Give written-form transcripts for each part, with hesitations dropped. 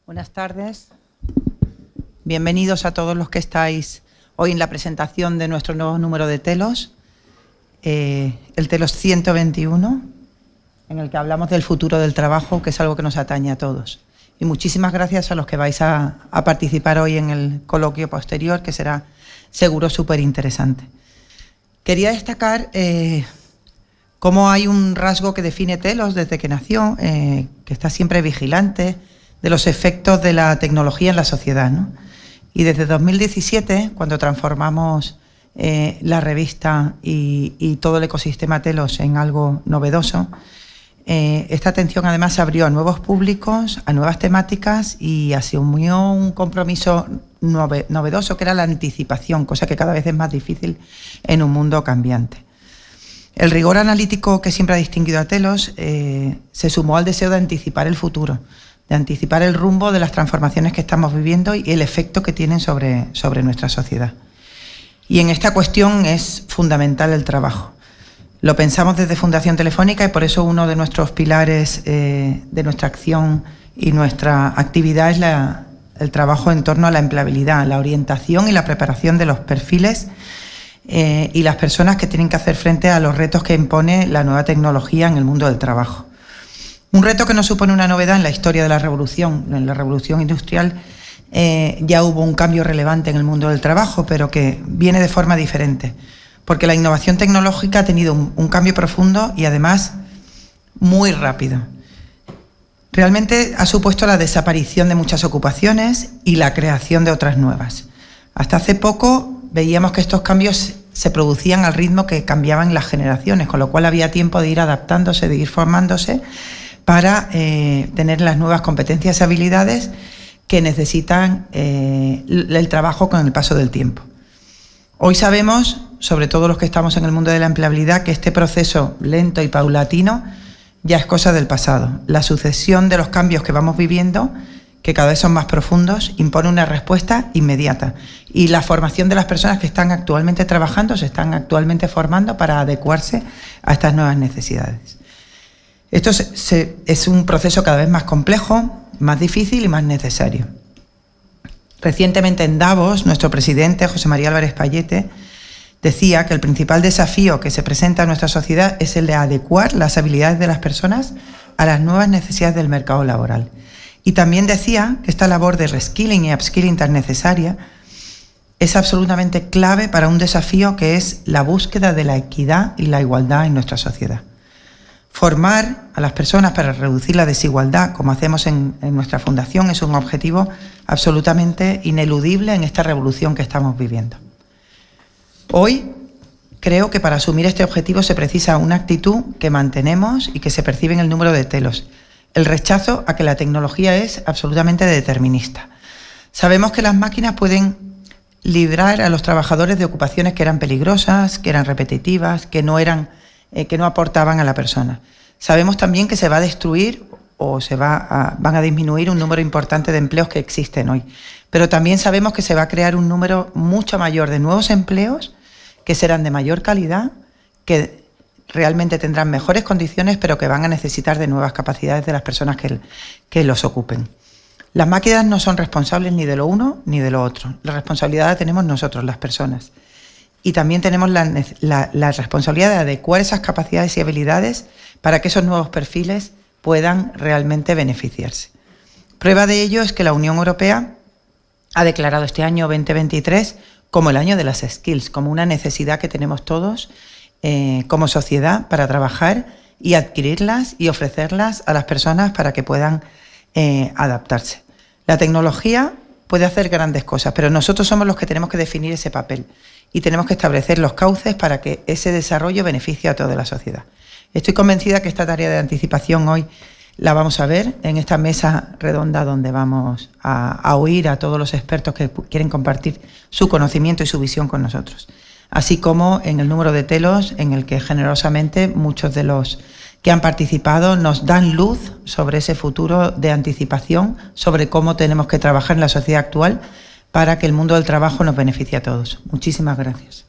Buenas tardes. Bienvenidos a todos los que estáis hoy en la presentación de nuestro nuevo número de Telos, el Telos 121, en el que hablamos del futuro del trabajo, que es algo que nos atañe a todos. Y muchísimas gracias a los que vais a participar hoy en el coloquio posterior, que será seguro súper interesante. Quería destacar cómo hay un rasgo que define Telos desde que nació, que está siempre vigilante de los efectos de la tecnología en la sociedad, ¿no? Y desde 2017, cuando transformamos la revista y todo el ecosistema Telos en algo novedoso, esta atención además se abrió a nuevos públicos, a nuevas temáticas y asumió un compromiso novedoso que era la anticipación, cosa que cada vez es más difícil en un mundo cambiante. El rigor analítico que siempre ha distinguido a Telos se sumó al deseo de anticipar el futuro, de anticipar el rumbo de las transformaciones que estamos viviendo y el efecto que tienen sobre nuestra sociedad. Y en esta cuestión es fundamental el trabajo. Lo pensamos desde Fundación Telefónica y por eso uno de nuestros pilares de nuestra acción y nuestra actividad es el trabajo en torno a la empleabilidad, la orientación y la preparación de los perfiles y las personas que tienen que hacer frente a los retos que impone la nueva tecnología en el mundo del trabajo. Un reto que no supone una novedad en la historia de la revolución. En la revolución industrial ya hubo un cambio relevante en el mundo del trabajo, pero que viene de forma diferente, porque la innovación tecnológica ha tenido un cambio profundo y además muy rápido. Realmente ha supuesto la desaparición de muchas ocupaciones y la creación de otras nuevas. Hasta hace poco veíamos que estos cambios se producían al ritmo que cambiaban las generaciones, con lo cual había tiempo de ir adaptándose, de ir formándose para tener las nuevas competencias y habilidades que necesitan el trabajo con el paso del tiempo. Hoy sabemos, sobre todo los que estamos en el mundo de la empleabilidad, que este proceso lento y paulatino ya es cosa del pasado. La sucesión de los cambios que vamos viviendo, que cada vez son más profundos, impone una respuesta inmediata. Y la formación de las personas que están actualmente trabajando, se están actualmente formando para adecuarse a estas nuevas necesidades. Esto es un proceso cada vez más complejo, más difícil y más necesario. Recientemente en Davos, nuestro presidente, José María Álvarez Pallete, decía que el principal desafío que se presenta a nuestra sociedad es el de adecuar las habilidades de las personas a las nuevas necesidades del mercado laboral. Y también decía que esta labor de reskilling y upskilling tan necesaria es absolutamente clave para un desafío que es la búsqueda de la equidad y la igualdad en nuestra sociedad. Formar a las personas para reducir la desigualdad, como hacemos en nuestra fundación, es un objetivo absolutamente ineludible en esta revolución que estamos viviendo. Hoy creo que para asumir este objetivo se precisa una actitud que mantenemos y que se percibe en el número de Telos: el rechazo a que la tecnología es absolutamente determinista. Sabemos que las máquinas pueden librar a los trabajadores de ocupaciones que eran peligrosas, que eran repetitivas, que no aportaban a la persona. Sabemos también que se va a destruir o van a disminuir un número importante de empleos que existen hoy. Pero también sabemos que se va a crear un número mucho mayor de nuevos empleos que serán de mayor calidad, que realmente tendrán mejores condiciones, pero que van a necesitar de nuevas capacidades de las personas que los ocupen. Las máquinas no son responsables ni de lo uno ni de lo otro. La responsabilidad la tenemos nosotros, las personas. Y también tenemos la responsabilidad de adecuar esas capacidades y habilidades para que esos nuevos perfiles puedan realmente beneficiarse. Prueba de ello es que la Unión Europea ha declarado este año 2023 como el año de las skills, como una necesidad que tenemos todos como sociedad para trabajar y adquirirlas y ofrecerlas a las personas para que puedan adaptarse. La tecnología puede hacer grandes cosas, pero nosotros somos los que tenemos que definir ese papel y tenemos que establecer los cauces para que ese desarrollo beneficie a toda la sociedad. Estoy convencida que esta tarea de anticipación hoy la vamos a ver en esta mesa redonda donde vamos a oír a todos los expertos que quieren compartir su conocimiento y su visión con nosotros, así como en el número de Telos en el que generosamente muchos de los que han participado nos dan luz sobre ese futuro de anticipación, sobre cómo tenemos que trabajar en la sociedad actual para que el mundo del trabajo nos beneficie a todos. Muchísimas gracias.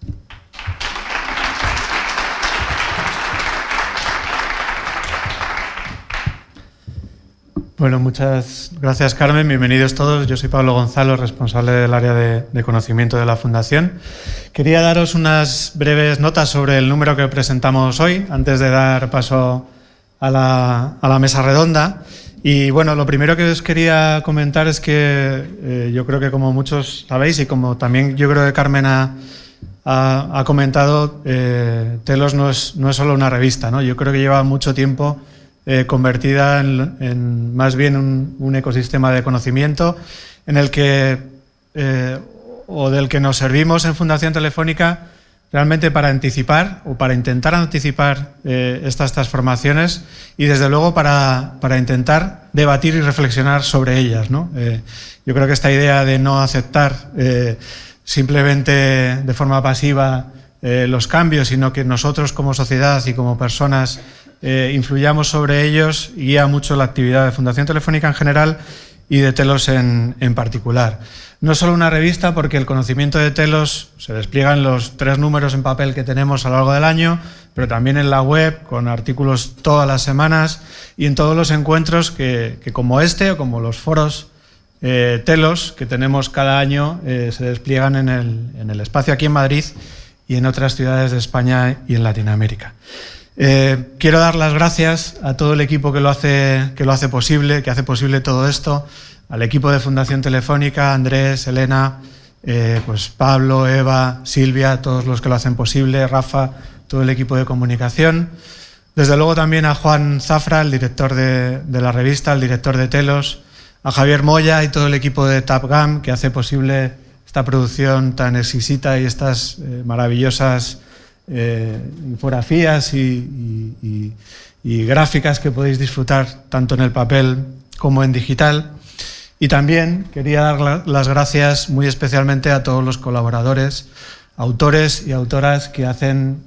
Bueno, muchas gracias, Carmen. Bienvenidos todos. Yo soy Pablo Gonzalo, responsable del área de conocimiento de la Fundación. Quería daros unas breves notas sobre el número que presentamos hoy, antes de dar paso a la mesa redonda. Y bueno, lo primero que os quería comentar es que yo creo que, como muchos sabéis, y como también yo creo que Carmen ha comentado, Telos no es solo una revista, ¿no? Yo creo que lleva mucho tiempo convertida en más bien un ecosistema de conocimiento en el que o del que nos servimos en Fundación Telefónica realmente para anticipar o para intentar anticipar estas transformaciones y desde luego para intentar debatir y reflexionar sobre ellas, ¿no? Yo creo que esta idea de no aceptar simplemente de forma pasiva los cambios, sino que nosotros como sociedad y como personas influyamos sobre ellos, guía mucho la actividad de Fundación Telefónica en general y de Telos en particular. No es solo una revista, porque el conocimiento de Telos se despliega en los 3 números en papel que tenemos a lo largo del año, pero también en la web, con artículos todas las semanas y en todos los encuentros que como este o como los foros Telos que tenemos cada año se despliegan en el espacio aquí en Madrid y en otras ciudades de España y en Latinoamérica. Quiero dar las gracias a todo el equipo que lo hace posible, que hace posible todo esto, al equipo de Fundación Telefónica, Andrés, Elena, pues Pablo, Eva, Silvia, todos los que lo hacen posible, Rafa, todo el equipo de comunicación. Desde luego también a Juan Zafra, el director de la revista, el director de Telos, a Javier Moya y todo el equipo de TapGam, que hace posible esta producción tan exquisita y estas maravillosas infografías y gráficas que podéis disfrutar tanto en el papel como en digital. Y también quería dar las gracias muy especialmente a todos los colaboradores, autores y autoras que hacen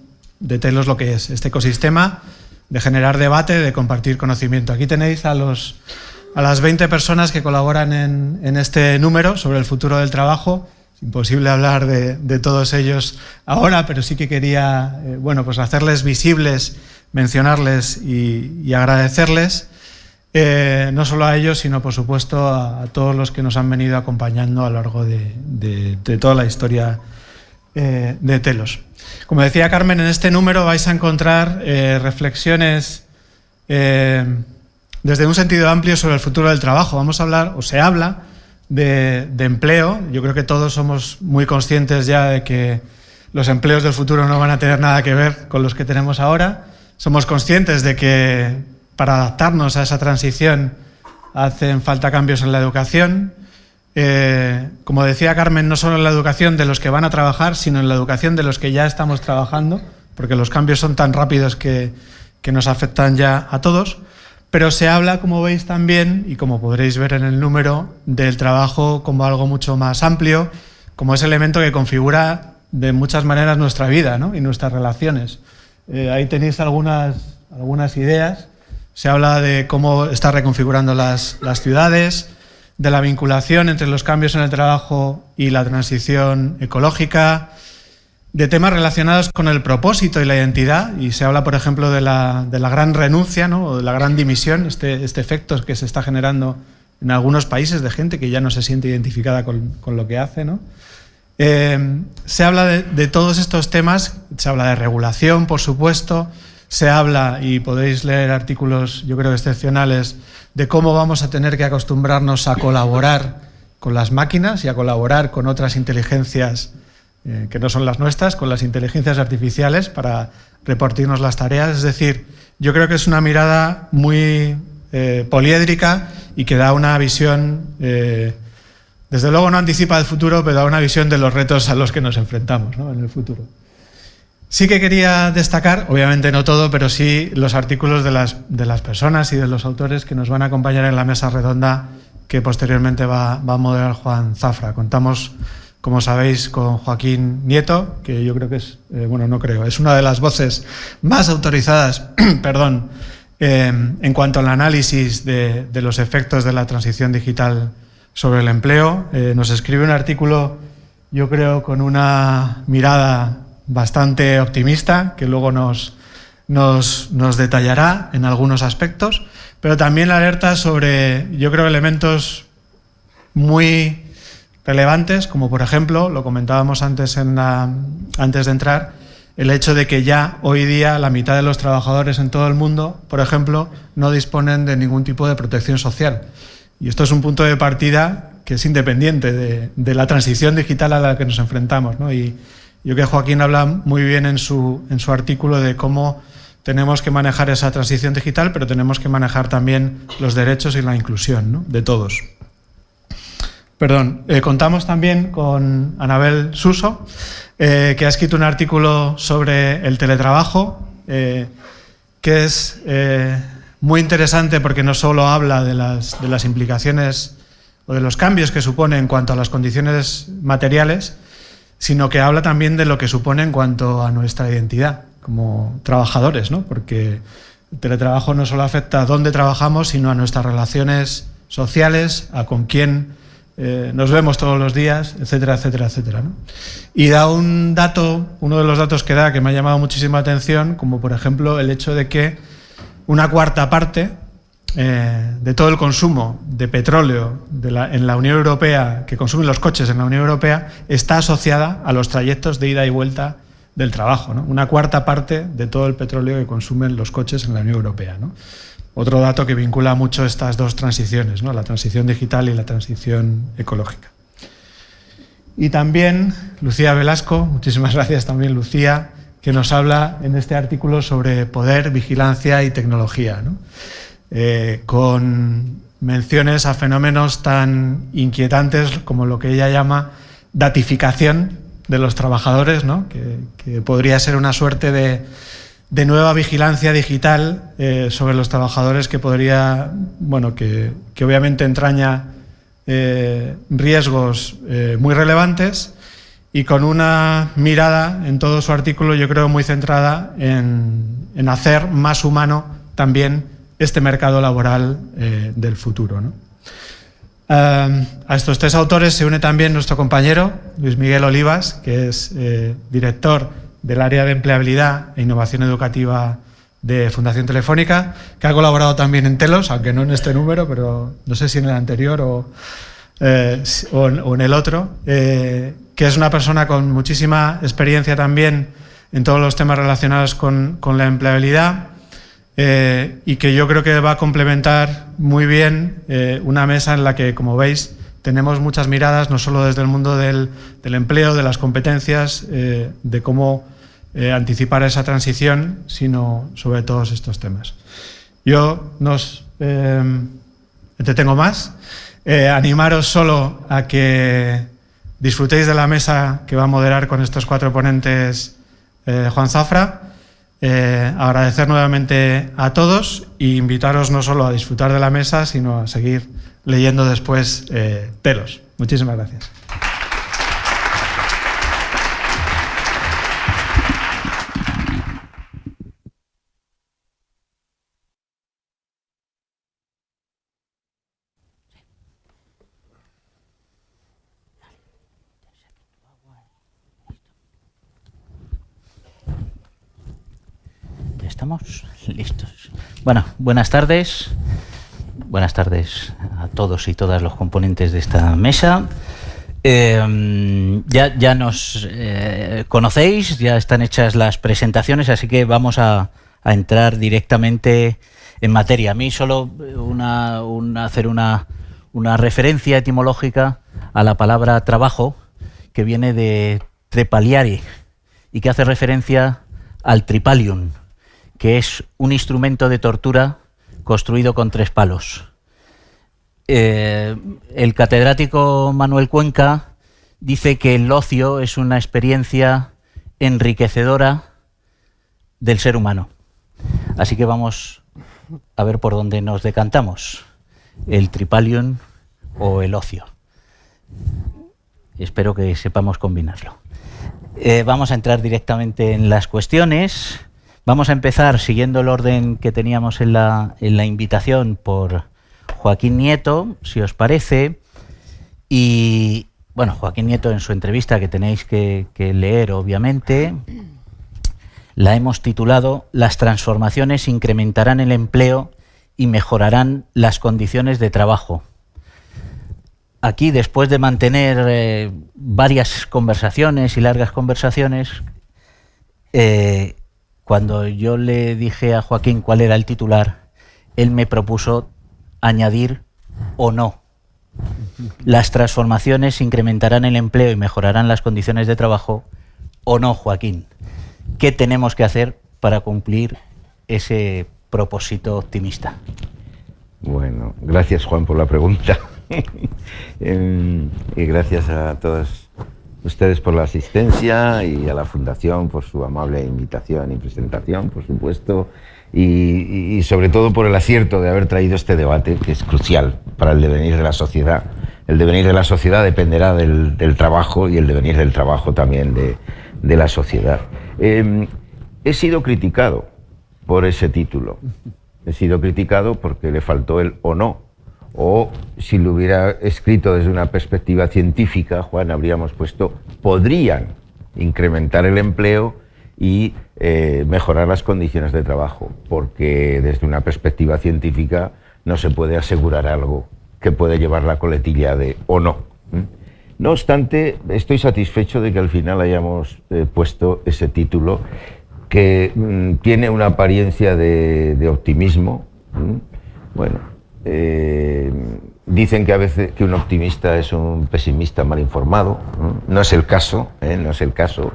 de Telos lo que es este ecosistema de generar debate, de compartir conocimiento. Aquí tenéis a las 20 personas que colaboran en este número sobre el futuro del trabajo. Imposible hablar de todos ellos ahora, pero sí que quería pues hacerles visibles, mencionarles y agradecerles, no solo a ellos, sino por supuesto a todos los que nos han venido acompañando a lo largo de toda la historia de Telos. Como decía Carmen, en este número vais a encontrar reflexiones desde un sentido amplio sobre el futuro del trabajo. Vamos a hablar, o se habla, de empleo. Yo creo que todos somos muy conscientes ya de que los empleos del futuro no van a tener nada que ver con los que tenemos ahora. Somos conscientes de que para adaptarnos a esa transición hacen falta cambios en la educación. Como decía Carmen, no solo en la educación de los que van a trabajar, sino en la educación de los que ya estamos trabajando, porque los cambios son tan rápidos que nos afectan ya a todos. Pero se habla, como veis también, y como podréis ver en el número, del trabajo como algo mucho más amplio, como ese elemento que configura de muchas maneras nuestra vida, ¿no? Y nuestras relaciones. Ahí tenéis algunas ideas. Se habla de cómo está reconfigurando las ciudades, de la vinculación entre los cambios en el trabajo y la transición ecológica, de temas relacionados con el propósito y la identidad, y se habla, por ejemplo, de la gran renuncia, ¿no? O de la gran dimisión, este efecto que se está generando en algunos países de gente que ya no se siente identificada con lo que hace, ¿no? Se habla de todos estos temas, se habla de regulación, por supuesto, se habla, y podéis leer artículos, yo creo, excepcionales, de cómo vamos a tener que acostumbrarnos a colaborar con las máquinas y a colaborar con otras inteligencias que no son las nuestras, con las inteligencias artificiales para repartirnos las tareas. Es decir, yo creo que es una mirada muy poliédrica y que da una visión, desde luego no anticipa el futuro, pero da una visión de los retos a los que nos enfrentamos, ¿no? En el futuro. Sí que quería destacar, obviamente no todo, pero sí los artículos de las personas y de los autores que nos van a acompañar en la mesa redonda que posteriormente va a moderar Juan Zafra. Contamos, como sabéis, con Joaquín Nieto, que yo creo que es, es una de las voces más autorizadas en cuanto al análisis de los efectos de la transición digital sobre el empleo. Nos escribe un artículo, yo creo, con una mirada bastante optimista, que luego nos detallará en algunos aspectos, pero también alerta sobre, yo creo, elementos muy relevantes, como por ejemplo, lo comentábamos antes de entrar, el hecho de que ya hoy día la mitad de los trabajadores en todo el mundo, por ejemplo, no disponen de ningún tipo de protección social. Y esto es un punto de partida que es independiente de la transición digital a la que nos enfrentamos, ¿no? Y yo creo que Joaquín habla muy bien en su artículo de cómo tenemos que manejar esa transición digital, pero tenemos que manejar también los derechos y la inclusión, ¿no?, de todos. Contamos también con Anabel Suso, que ha escrito un artículo sobre el teletrabajo, que es muy interesante porque no solo habla de las implicaciones o de los cambios que supone en cuanto a las condiciones materiales, sino que habla también de lo que supone en cuanto a nuestra identidad como trabajadores, ¿no? Porque el teletrabajo no solo afecta a dónde trabajamos, sino a nuestras relaciones sociales, a con quién nos vemos todos los días, etcétera, etcétera, etcétera, ¿no? Y da un dato, uno de los datos que da, que me ha llamado muchísima atención, como por ejemplo el hecho de que una cuarta parte de todo el consumo de petróleo en la Unión Europea, que consumen los coches en la Unión Europea, está asociada a los trayectos de ida y vuelta del trabajo, ¿no? Una cuarta parte de todo el petróleo que consumen los coches en la Unión Europea, ¿no? Otro dato que vincula mucho estas dos transiciones, ¿no?, la transición digital y la transición ecológica. Y también Lucía Velasco, muchísimas gracias también Lucía, que nos habla en este artículo sobre poder, vigilancia y tecnología, ¿no?, con menciones a fenómenos tan inquietantes como lo que ella llama datificación de los trabajadores, ¿no?, que podría ser una suerte de nueva vigilancia digital sobre los trabajadores que podría, bueno, que obviamente entraña riesgos muy relevantes, y con una mirada en todo su artículo, yo creo, muy centrada en hacer más humano también este mercado laboral del futuro, ¿no? A estos tres autores se une también nuestro compañero Luis Miguel Olivas, que es director del área de empleabilidad e innovación educativa de Fundación Telefónica, que ha colaborado también en Telos, aunque no en este número, pero no sé si en el anterior o en el otro, que es una persona con muchísima experiencia también en todos los temas relacionados con la empleabilidad, y que yo creo que va a complementar muy bien una mesa en la que, como veis, tenemos muchas miradas, no solo desde el mundo del empleo, de las competencias, de cómo anticipar esa transición, sino sobre todos estos temas. Yo no os entretengo más. Animaros solo a que disfrutéis de la mesa que va a moderar con estos cuatro ponentes Juan Zafra. Agradecer nuevamente a todos e invitaros no solo a disfrutar de la mesa, sino a seguir leyendo después Telos. Muchísimas gracias. ¿Estamos listos? Bueno, buenas tardes. Buenas tardes a todos y todas los componentes de esta mesa. Ya nos conocéis, ya están hechas las presentaciones, así que vamos a entrar directamente en materia. A mí solo hacer una referencia etimológica a la palabra trabajo, que viene de trepaliare y que hace referencia al tripalium, que es un instrumento de tortura construido con 3 palos. El catedrático Manuel Cuenca dice que el ocio es una experiencia enriquecedora del ser humano. Así que vamos a ver por dónde nos decantamos, el tripalium o el ocio. Espero que sepamos combinarlo. Vamos a entrar directamente en las cuestiones. Vamos a empezar siguiendo el orden que teníamos en la invitación por Joaquín Nieto, si os parece. Y bueno, Joaquín Nieto en su entrevista, que tenéis que leer obviamente, la hemos titulado "Las transformaciones incrementarán el empleo y mejorarán las condiciones de trabajo. Aquí, después de mantener varias conversaciones y largas conversaciones, cuando yo le dije a Joaquín cuál era el titular, él me propuso añadir o no. Las transformaciones incrementarán el empleo y mejorarán las condiciones de trabajo o no, Joaquín. ¿Qué tenemos que hacer para cumplir ese propósito optimista? Bueno, gracias, Juan, por la pregunta. Y gracias a todos ustedes por la asistencia y a la Fundación por su amable invitación y presentación, por supuesto, y sobre todo por el acierto de haber traído este debate, que es crucial para el devenir de la sociedad. El devenir de la sociedad dependerá del trabajo y el devenir del trabajo también de la sociedad. He sido criticado por ese título. He sido criticado porque le faltó el o no. O si lo hubiera escrito desde una perspectiva científica, Juan, habríamos puesto podrían incrementar el empleo y mejorar las condiciones de trabajo, porque desde una perspectiva científica no se puede asegurar algo que puede llevar la coletilla de o no. No obstante, estoy satisfecho de que al final hayamos puesto ese título que tiene una apariencia de optimismo. Bueno, dicen que a veces que un optimista es un pesimista mal informado. No es el caso, no es el caso.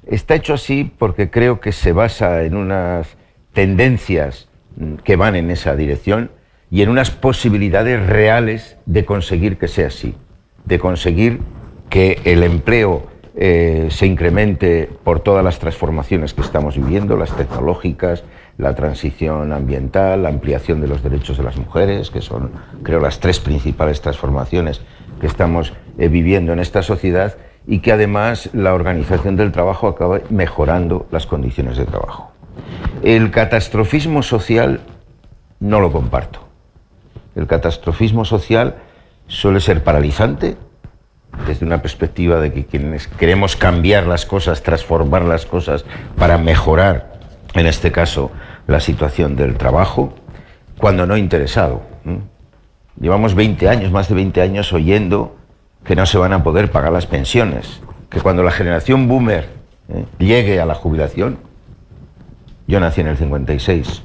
Está hecho así porque creo que se basa en unas tendencias que van en esa dirección y en unas posibilidades reales de conseguir que sea así, de conseguir que el empleo se incremente por todas las transformaciones que estamos viviendo, las tecnológicas, la transición ambiental, la ampliación de los derechos de las mujeres, que son, creo, las tres principales transformaciones que estamos viviendo en esta sociedad, y que además la organización del trabajo acabe mejorando las condiciones de trabajo. El catastrofismo social no lo comparto. El catastrofismo social suele ser paralizante, desde una perspectiva de que quienes queremos cambiar las cosas, transformar las cosas para mejorar, en este caso, la situación del trabajo, cuando no interesado. Llevamos 20 años, más de 20 años, oyendo que no se van a poder pagar las pensiones, que cuando la generación boomer llegue a la jubilación, yo nací en el 56,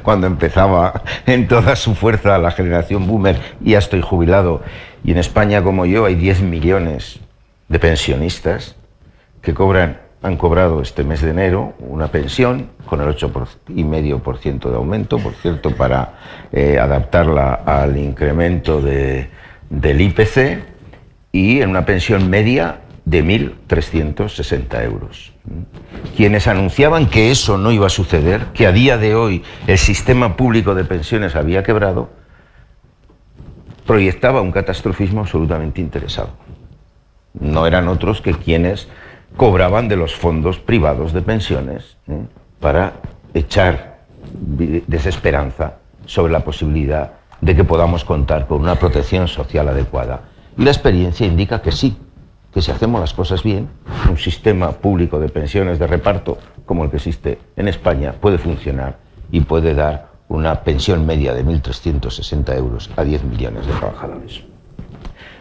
cuando empezaba en toda su fuerza la generación boomer, y ya estoy jubilado, y en España como yo hay 10 millones de pensionistas que han cobrado este mes de enero una pensión con el 8,5% de aumento, por cierto, para adaptarla al incremento del IPC, y en una pensión media de 1.360 euros. Quienes anunciaban que eso no iba a suceder, que a día de hoy el sistema público de pensiones había quebrado, proyectaba un catastrofismo absolutamente interesado. No eran otros que quienes cobraban de los fondos privados de pensiones para echar desesperanza sobre la posibilidad de que podamos contar con una protección social adecuada. Y la experiencia indica que sí, que si hacemos las cosas bien, un sistema público de pensiones de reparto como el que existe en España puede funcionar y puede dar una pensión media de 1.360 euros a 10 millones de trabajadores.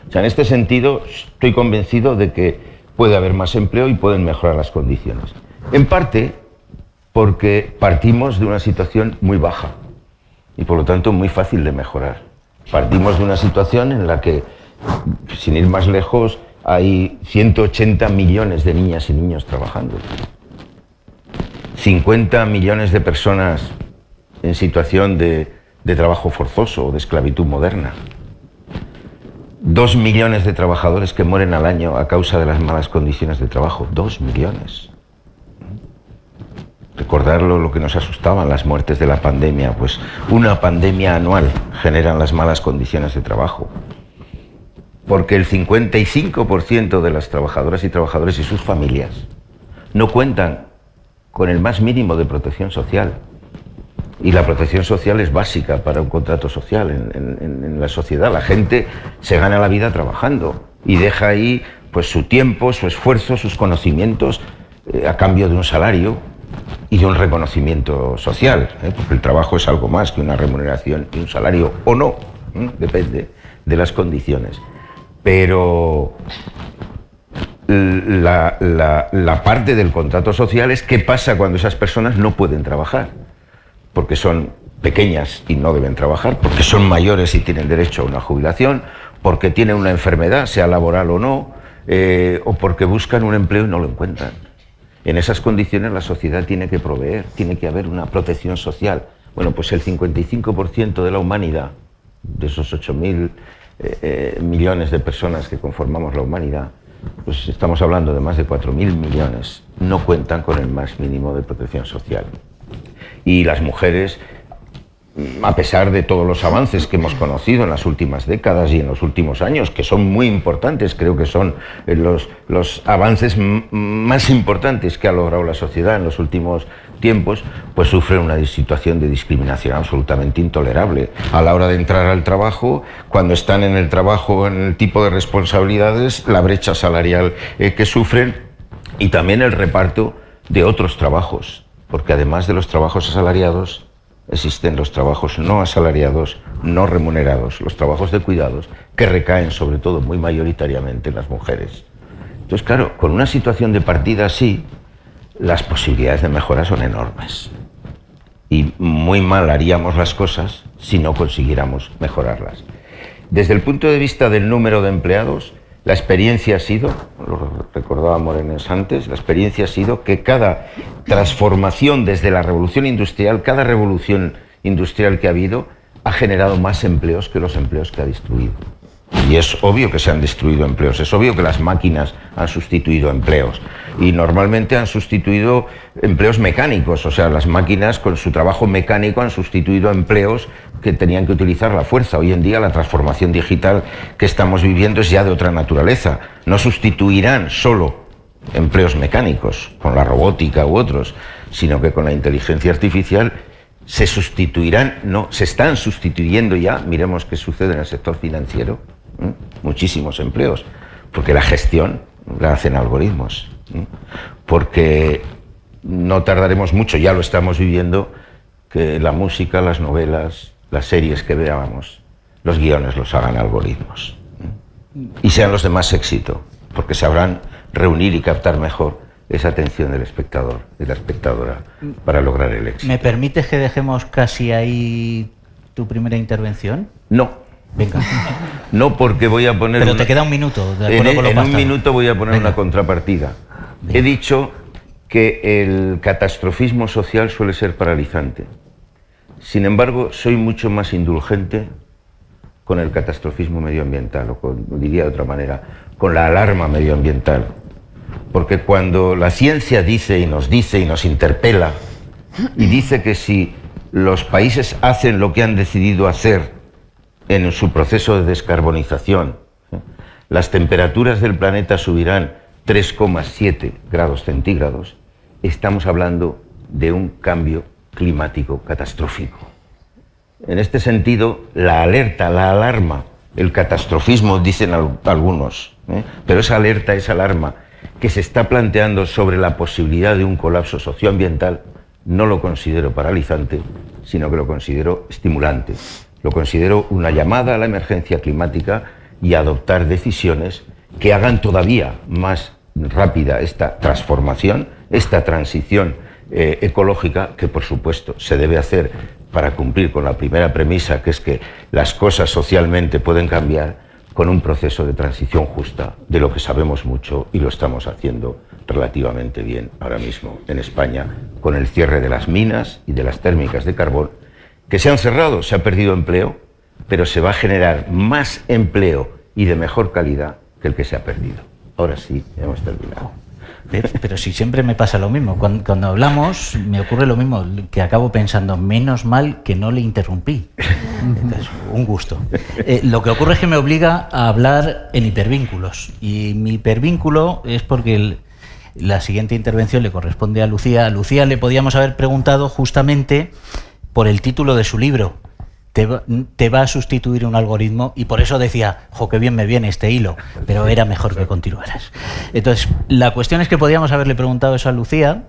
O sea, en este sentido, estoy convencido de que puede haber más empleo y pueden mejorar las condiciones. En parte porque partimos de una situación muy baja y por lo tanto muy fácil de mejorar. Partimos de una situación en la que, sin ir más lejos, hay 180 millones de niñas y niños trabajando. 50 millones de personas en situación de trabajo forzoso o de esclavitud moderna. 2 millones de trabajadores que mueren al año a causa de las malas condiciones de trabajo. 2 millones. Recordarlo, lo que nos asustaban las muertes de la pandemia, pues una pandemia anual generan las malas condiciones de trabajo. Porque el 55% de las trabajadoras y trabajadores y sus familias no cuentan con el más mínimo de protección social. Y la protección social es básica para un contrato social en la sociedad. La gente se gana la vida trabajando y deja ahí pues su tiempo, su esfuerzo, sus conocimientos a cambio de un salario. y de un reconocimiento social, porque el trabajo es algo más que una remuneración y un salario, o no, depende de las condiciones. Pero la parte del contrato social es qué pasa cuando esas personas no pueden trabajar, porque son pequeñas y no deben trabajar, porque son mayores y tienen derecho a una jubilación, porque tienen una enfermedad, sea laboral o no, o porque buscan un empleo y no lo encuentran. En esas condiciones la sociedad tiene que proveer, tiene que haber una protección social. Bueno, pues el 55% de la humanidad, de esos 8.000 millones de personas que conformamos la humanidad, pues estamos hablando de más de 4.000 millones, no cuentan con el más mínimo de protección social. Y las mujeres, a pesar de todos los avances que hemos conocido en las últimas décadas y en los últimos años, que son muy importantes, creo que son los avances más importantes que ha logrado la sociedad en los últimos tiempos, pues sufren una situación de discriminación absolutamente intolerable. A la hora de entrar al trabajo, cuando están en el trabajo, en el tipo de responsabilidades, la brecha salarial que sufren y también el reparto de otros trabajos, porque además de los trabajos asalariados, existen los trabajos no asalariados, no remunerados, los trabajos de cuidados, que recaen sobre todo muy mayoritariamente en las mujeres. Entonces, claro, con una situación de partida así, las posibilidades de mejora son enormes. Y muy mal haríamos las cosas si no consiguiéramos mejorarlas. Desde el punto de vista del número de empleados, la experiencia ha sido, lo recordaba Morenés antes, la experiencia ha sido que cada transformación desde la revolución industrial, cada revolución industrial que ha habido, ha generado más empleos que los empleos que ha destruido. Y es obvio que se han destruido empleos, es obvio que las máquinas han sustituido empleos. Y normalmente han sustituido empleos mecánicos, o sea, las máquinas con su trabajo mecánico han sustituido empleos que tenían que utilizar la fuerza. Hoy en día la transformación digital que estamos viviendo es ya de otra naturaleza. No sustituirán solo empleos mecánicos, con la robótica u otros, sino que con la inteligencia artificial se sustituirán, no, se están sustituyendo ya, miremos qué sucede en el sector financiero, muchísimos empleos, porque la gestión la hacen algoritmos, porque no tardaremos mucho, ya lo estamos viviendo, que la música, las novelas, las series que veamos, los guiones los hagan algoritmos y sean los de más éxito, porque sabrán reunir y captar mejor esa atención del espectador y de la espectadora para lograr el éxito. ¿Me permites que dejemos casi ahí tu primera intervención? No. Venga. No, porque voy a poner... Pero te queda un minuto. De acuerdo con lo en un pactado. minuto voy a poner Venga. una contrapartida. Venga. He dicho que el catastrofismo social suele ser paralizante. Sin embargo, soy mucho más indulgente con el catastrofismo medioambiental, o diría de otra manera, con la alarma medioambiental. Porque cuando la ciencia dice y nos interpela, y dice que si los países hacen lo que han decidido hacer en su proceso de descarbonización, las temperaturas del planeta subirán 3,7 grados centígrados, estamos hablando de un cambio climático catastrófico. En este sentido, la alerta, la alarma, el catastrofismo, dicen algunos, pero esa alerta, esa alarma que se está planteando sobre la posibilidad de un colapso socioambiental, no lo considero paralizante, sino que lo considero estimulante. Lo considero una llamada a la emergencia climática y a adoptar decisiones que hagan todavía más rápida esta transformación, esta transición ecológica, que por supuesto se debe hacer para cumplir con la primera premisa, que es que las cosas socialmente pueden cambiar, con un proceso de transición justa, de lo que sabemos mucho y lo estamos haciendo relativamente bien ahora mismo en España, con el cierre de las minas y de las térmicas de carbón, que se han cerrado, se ha perdido empleo, pero se va a generar más empleo y de mejor calidad que el que se ha perdido. Ahora sí, hemos terminado. Pero si siempre me pasa lo mismo. Cuando hablamos me ocurre lo mismo, que acabo pensando, menos mal que no le interrumpí. Entonces, un gusto. Lo que ocurre es que me obliga a hablar en hipervínculos. Y mi hipervínculo es porque la siguiente intervención le corresponde a Lucía. A Lucía le podíamos haber preguntado justamente por el título de su libro. Te va a sustituir un algoritmo, y por eso decía, jo, qué bien me viene este hilo, pero era mejor que continuaras. Entonces, la cuestión es que podíamos haberle preguntado eso a Lucía,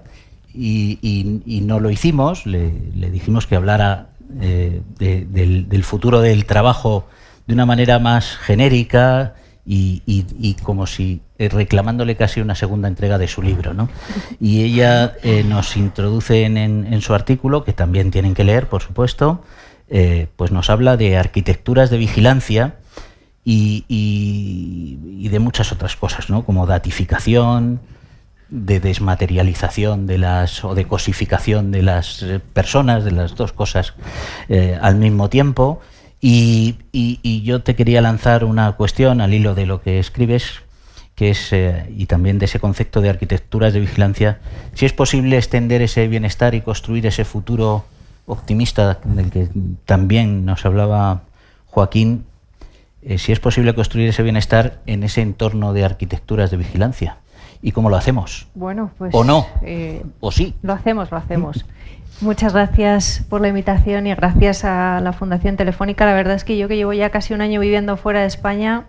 y no lo hicimos. Le dijimos que hablara del futuro del trabajo de una manera más genérica y como si reclamándole casi una segunda entrega de su libro, ¿no? Y ella nos introduce en su artículo, que también tienen que leer, por supuesto, pues nos habla de arquitecturas de vigilancia y de muchas otras cosas, ¿no? Como datificación, de desmaterialización o de cosificación de las personas, de las dos cosas al mismo tiempo. Y yo te quería lanzar una cuestión al hilo de lo que escribes, que es, y también de ese concepto de arquitecturas de vigilancia, si es posible extender ese bienestar y construir ese futuro optimista del que también nos hablaba Joaquín, si es posible construir ese bienestar en ese entorno de arquitecturas de vigilancia. ¿Y cómo lo hacemos? Bueno, pues... ¿O no? ¿O sí? Lo hacemos. Muchas gracias por la invitación y gracias a la Fundación Telefónica. La verdad es que yo, que llevo ya casi un año viviendo fuera de España,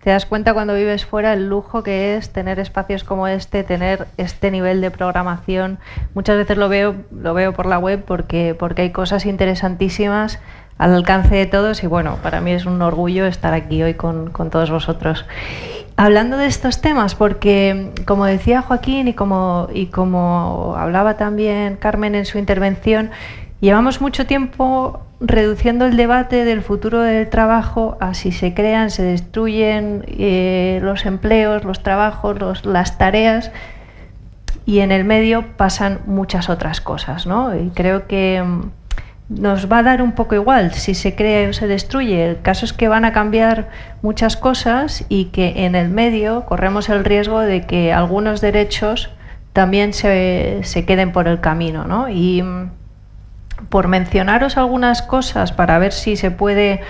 te das cuenta cuando vives fuera el lujo que es tener espacios como este, tener este nivel de programación. Muchas veces lo veo por la web porque hay cosas interesantísimas al alcance de todos y bueno, para mí es un orgullo estar aquí hoy con todos vosotros. Hablando de estos temas, porque como decía Joaquín y como hablaba también Carmen en su intervención, llevamos mucho tiempo reduciendo el debate del futuro del trabajo a si se crean, se destruyen los empleos, los trabajos, las tareas, y en el medio pasan muchas otras cosas, ¿no? Y creo que nos va a dar un poco igual si se crea o se destruye. El caso es que van a cambiar muchas cosas y que en el medio corremos el riesgo de que algunos derechos también se queden por el camino, ¿no? Y por mencionaros algunas cosas para ver si se puede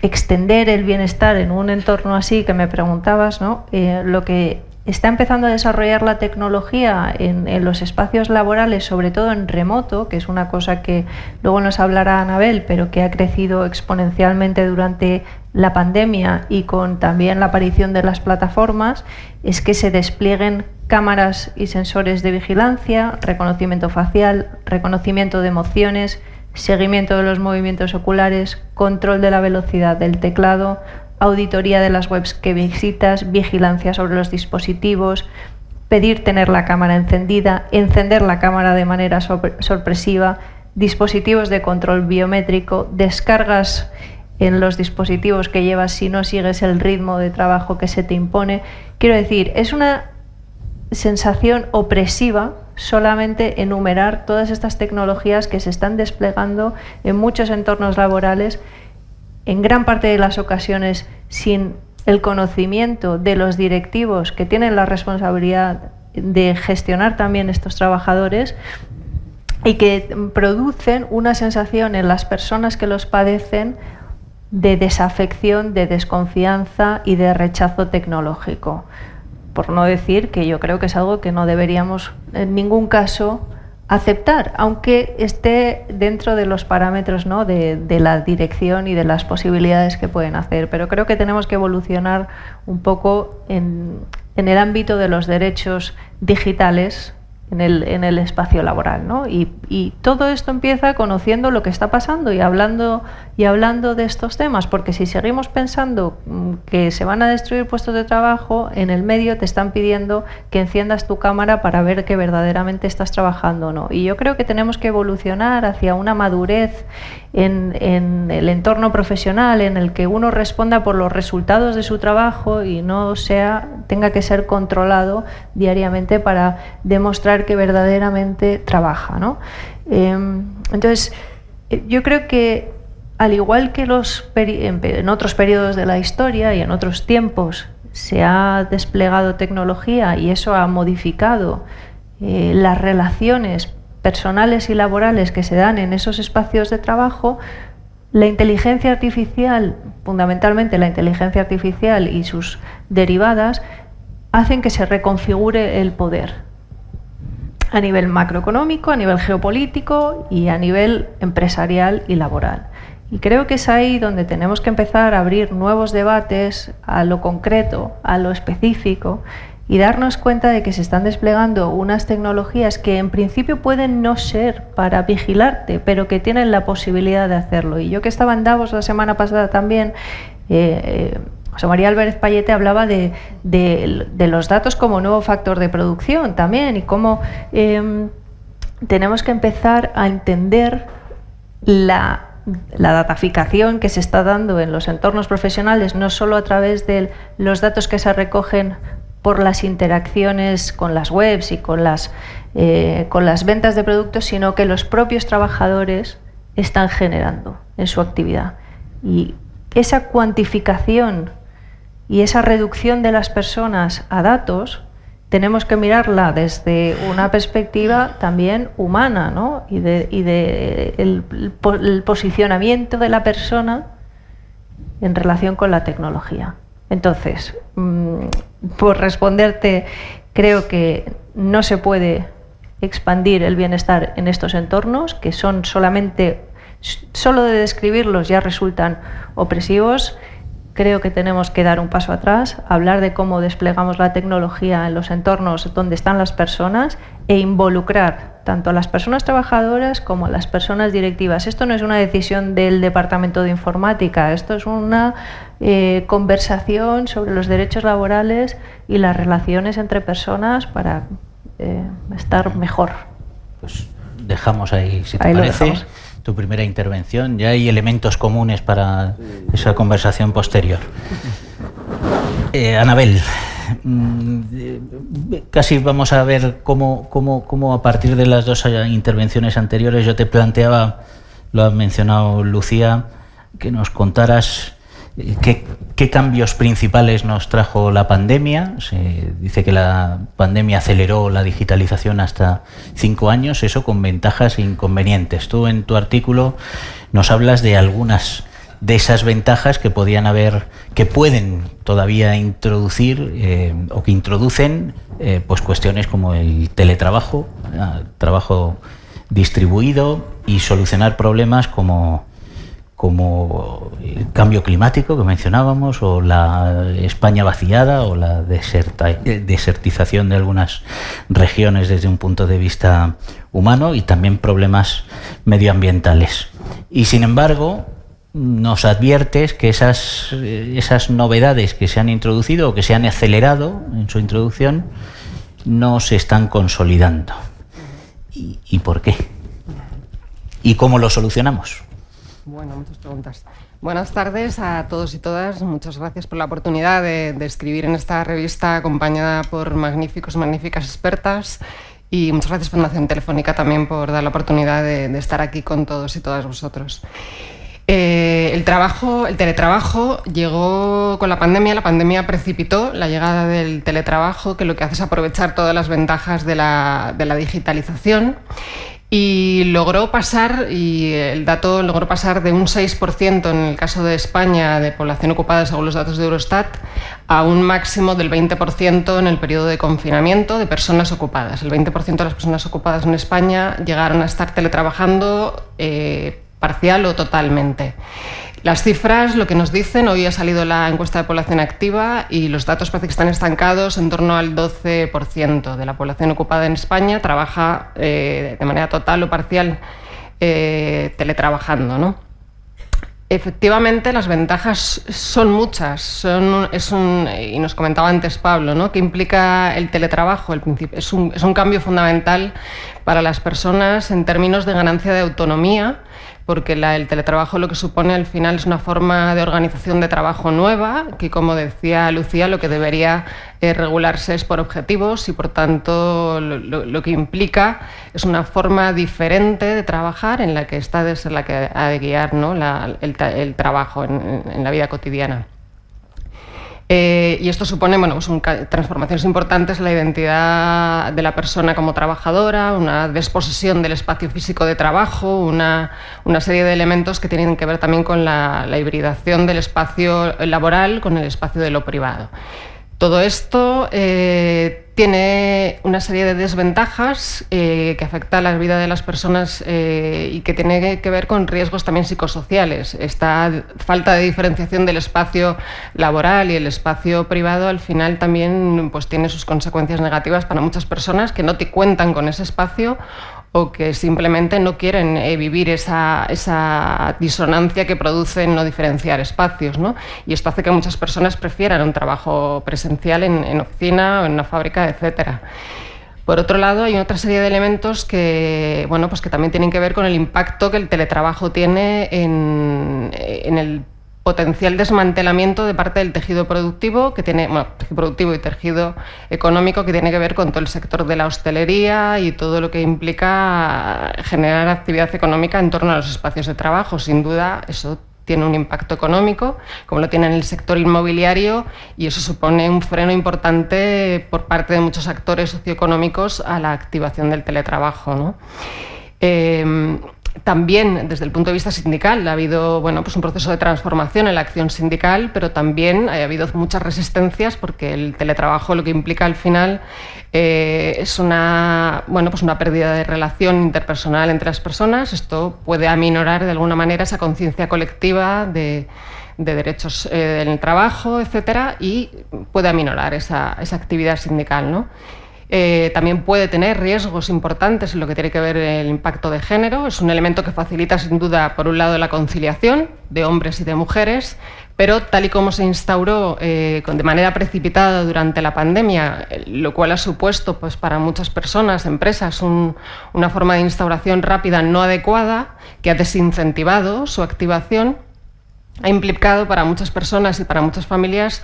extender el bienestar en un entorno así que me preguntabas, ¿no? Lo que está empezando a desarrollar la tecnología en los espacios laborales, sobre todo en remoto, que es una cosa que luego nos hablará Anabel, pero que ha crecido exponencialmente durante la pandemia y con también la aparición de las plataformas, es que se desplieguen cámaras y sensores de vigilancia, reconocimiento facial, reconocimiento de emociones, seguimiento de los movimientos oculares, control de la velocidad del teclado, auditoría de las webs que visitas, vigilancia sobre los dispositivos, pedir tener la cámara encendida, encender la cámara de manera sorpresiva, dispositivos de control biométrico, descargas en los dispositivos que llevas si no sigues el ritmo de trabajo que se te impone. Quiero decir, es una sensación opresiva solamente enumerar todas estas tecnologías que se están desplegando en muchos entornos laborales, en gran parte de las ocasiones sin el conocimiento de los directivos que tienen la responsabilidad de gestionar también estos trabajadores y que producen una sensación en las personas que los padecen de desafección, de desconfianza y de rechazo tecnológico. Por no decir que yo creo que es algo que no deberíamos en ningún caso aceptar, aunque esté dentro de los parámetros, ¿no?, de la dirección y de las posibilidades que pueden hacer. Pero creo que tenemos que evolucionar un poco en el ámbito de los derechos digitales en el espacio laboral, ¿no? Y todo esto empieza conociendo lo que está pasando y hablando de estos temas, porque si seguimos pensando que se van a destruir puestos de trabajo, en el medio te están pidiendo que enciendas tu cámara para ver que verdaderamente estás trabajando o no. Y yo creo que tenemos que evolucionar hacia una madurez en el entorno profesional en el que uno responda por los resultados de su trabajo y no tenga que ser controlado diariamente para demostrar que verdaderamente trabaja, ¿no? Entonces, yo creo que al igual que en otros periodos de la historia y en otros tiempos se ha desplegado tecnología y eso ha modificado las relaciones personales y laborales que se dan en esos espacios de trabajo, la inteligencia artificial, fundamentalmente la inteligencia artificial y sus derivadas, hacen que se reconfigure el poder a nivel macroeconómico, a nivel geopolítico y a nivel empresarial y laboral. Y creo que es ahí donde tenemos que empezar a abrir nuevos debates a lo concreto, a lo específico, y darnos cuenta de que se están desplegando unas tecnologías que en principio pueden no ser para vigilarte, pero que tienen la posibilidad de hacerlo. Y yo, que estaba en Davos la semana pasada también, José María Álvarez Payete hablaba de los datos como nuevo factor de producción también, y cómo tenemos que empezar a entender la dataficación que se está dando en los entornos profesionales, no solo a través de los datos que se recogen por las interacciones con las webs y con las ventas de productos, sino que los propios trabajadores están generando en su actividad. Y esa cuantificación y esa reducción de las personas a datos tenemos que mirarla desde una perspectiva también humana, ¿no? y de el posicionamiento de la persona en relación con la tecnología. Entonces, por responderte, creo que no se puede expandir el bienestar en estos entornos, que son solo de describirlos ya resultan opresivos. Creo que tenemos que dar un paso atrás, hablar de cómo desplegamos la tecnología en los entornos donde están las personas e involucrar tanto a las personas trabajadoras como a las personas directivas. Esto no es una decisión del Departamento de Informática, esto es una conversación sobre los derechos laborales y las relaciones entre personas para estar mejor. Pues dejamos ahí, si te parece, tu primera intervención. Ya hay elementos comunes para esa conversación posterior. Anabel, casi vamos a ver cómo a partir de las dos intervenciones anteriores yo te planteaba, lo ha mencionado Lucía, que nos contaras qué cambios principales nos trajo la pandemia. Se dice que la pandemia aceleró la digitalización hasta 5 años, eso con ventajas e inconvenientes. Tú en tu artículo nos hablas de algunas de esas ventajas que pueden todavía introducir o que introducen pues cuestiones como el teletrabajo, trabajo distribuido, y solucionar problemas como el cambio climático que mencionábamos, o la España vaciada, o la desertización de algunas regiones desde un punto de vista humano, y también problemas medioambientales. Y sin embargo, nos adviertes que esas novedades que se han introducido o que se han acelerado en su introducción no se están consolidando. ¿Y por qué? ¿Y cómo lo solucionamos? Bueno, muchas preguntas. Buenas tardes a todos y todas. Muchas gracias por la oportunidad de escribir en esta revista acompañada por magníficas expertas, y muchas gracias Fundación Telefónica también por dar la oportunidad de estar aquí con todos y todas vosotros. El teletrabajo llegó con la pandemia precipitó la llegada del teletrabajo, que lo que hace es aprovechar todas las ventajas de la digitalización. Y el dato logró pasar de un 6% en el caso de España de población ocupada, según los datos de Eurostat, a un máximo del 20% en el periodo de confinamiento de personas ocupadas. El 20% de las personas ocupadas en España llegaron a estar teletrabajando parcial o totalmente. Las cifras lo que nos dicen, hoy ha salido la encuesta de población activa y los datos parece que están estancados en torno al 12% de la población ocupada en España y de manera total o parcial teletrabajando, ¿no? Efectivamente, las ventajas son muchas. Y nos comentaba antes Pablo, ¿no?, que implica el teletrabajo. Es un cambio fundamental para las personas en términos de ganancia de autonomía, porque el teletrabajo lo que supone al final es una forma de organización de trabajo nueva, que, como decía Lucía, lo que debería regularse es por objetivos, y por tanto lo que implica es una forma diferente de trabajar en la que es la que ha de guiar, ¿no?, el trabajo en la vida cotidiana. Y esto supone transformaciones importantes en la identidad de la persona como trabajadora, una desposesión del espacio físico de trabajo, una serie de elementos que tienen que ver también con la hibridación del espacio laboral con el espacio de lo privado. Todo esto tiene una serie de desventajas que afecta a la vida de las personas y que tiene que ver con riesgos también psicosociales. Esta falta de diferenciación del espacio laboral y el espacio privado al final también pues, tiene sus consecuencias negativas para muchas personas que no te cuentan con ese espacio o que simplemente no quieren vivir esa disonancia que produce no diferenciar espacios, ¿no? Y esto hace que muchas personas prefieran un trabajo presencial en oficina o en una fábrica, etcétera. Por otro lado, hay otra serie de elementos que, bueno, pues que también tienen que ver con el impacto que el teletrabajo tiene en el potencial desmantelamiento de parte del tejido productivo, que tiene, bueno, tejido productivo y tejido económico, que tiene que ver con todo el sector de la hostelería y todo lo que implica generar actividad económica en torno a los espacios de trabajo. Sin duda, eso tiene un impacto económico, como lo tiene en el sector inmobiliario, y eso supone un freno importante por parte de muchos actores socioeconómicos a la activación del teletrabajo, ¿no? También, desde el punto de vista sindical, ha habido pues un proceso de transformación en la acción sindical, pero también ha habido muchas resistencias porque el teletrabajo lo que implica al final es una pérdida de relación interpersonal entre las personas. Esto puede aminorar de alguna manera esa conciencia colectiva de derechos en el trabajo, etcétera, y puede aminorar esa actividad sindical, ¿no? También puede tener riesgos importantes en lo que tiene que ver el impacto de género. Es un elemento que facilita sin duda, por un lado, la conciliación de hombres y de mujeres, pero tal y como se instauró de manera precipitada durante la pandemia, lo cual ha supuesto pues, para muchas personas, empresas, una forma de instauración rápida no adecuada que ha desincentivado su activación, ha implicado para muchas personas y para muchas familias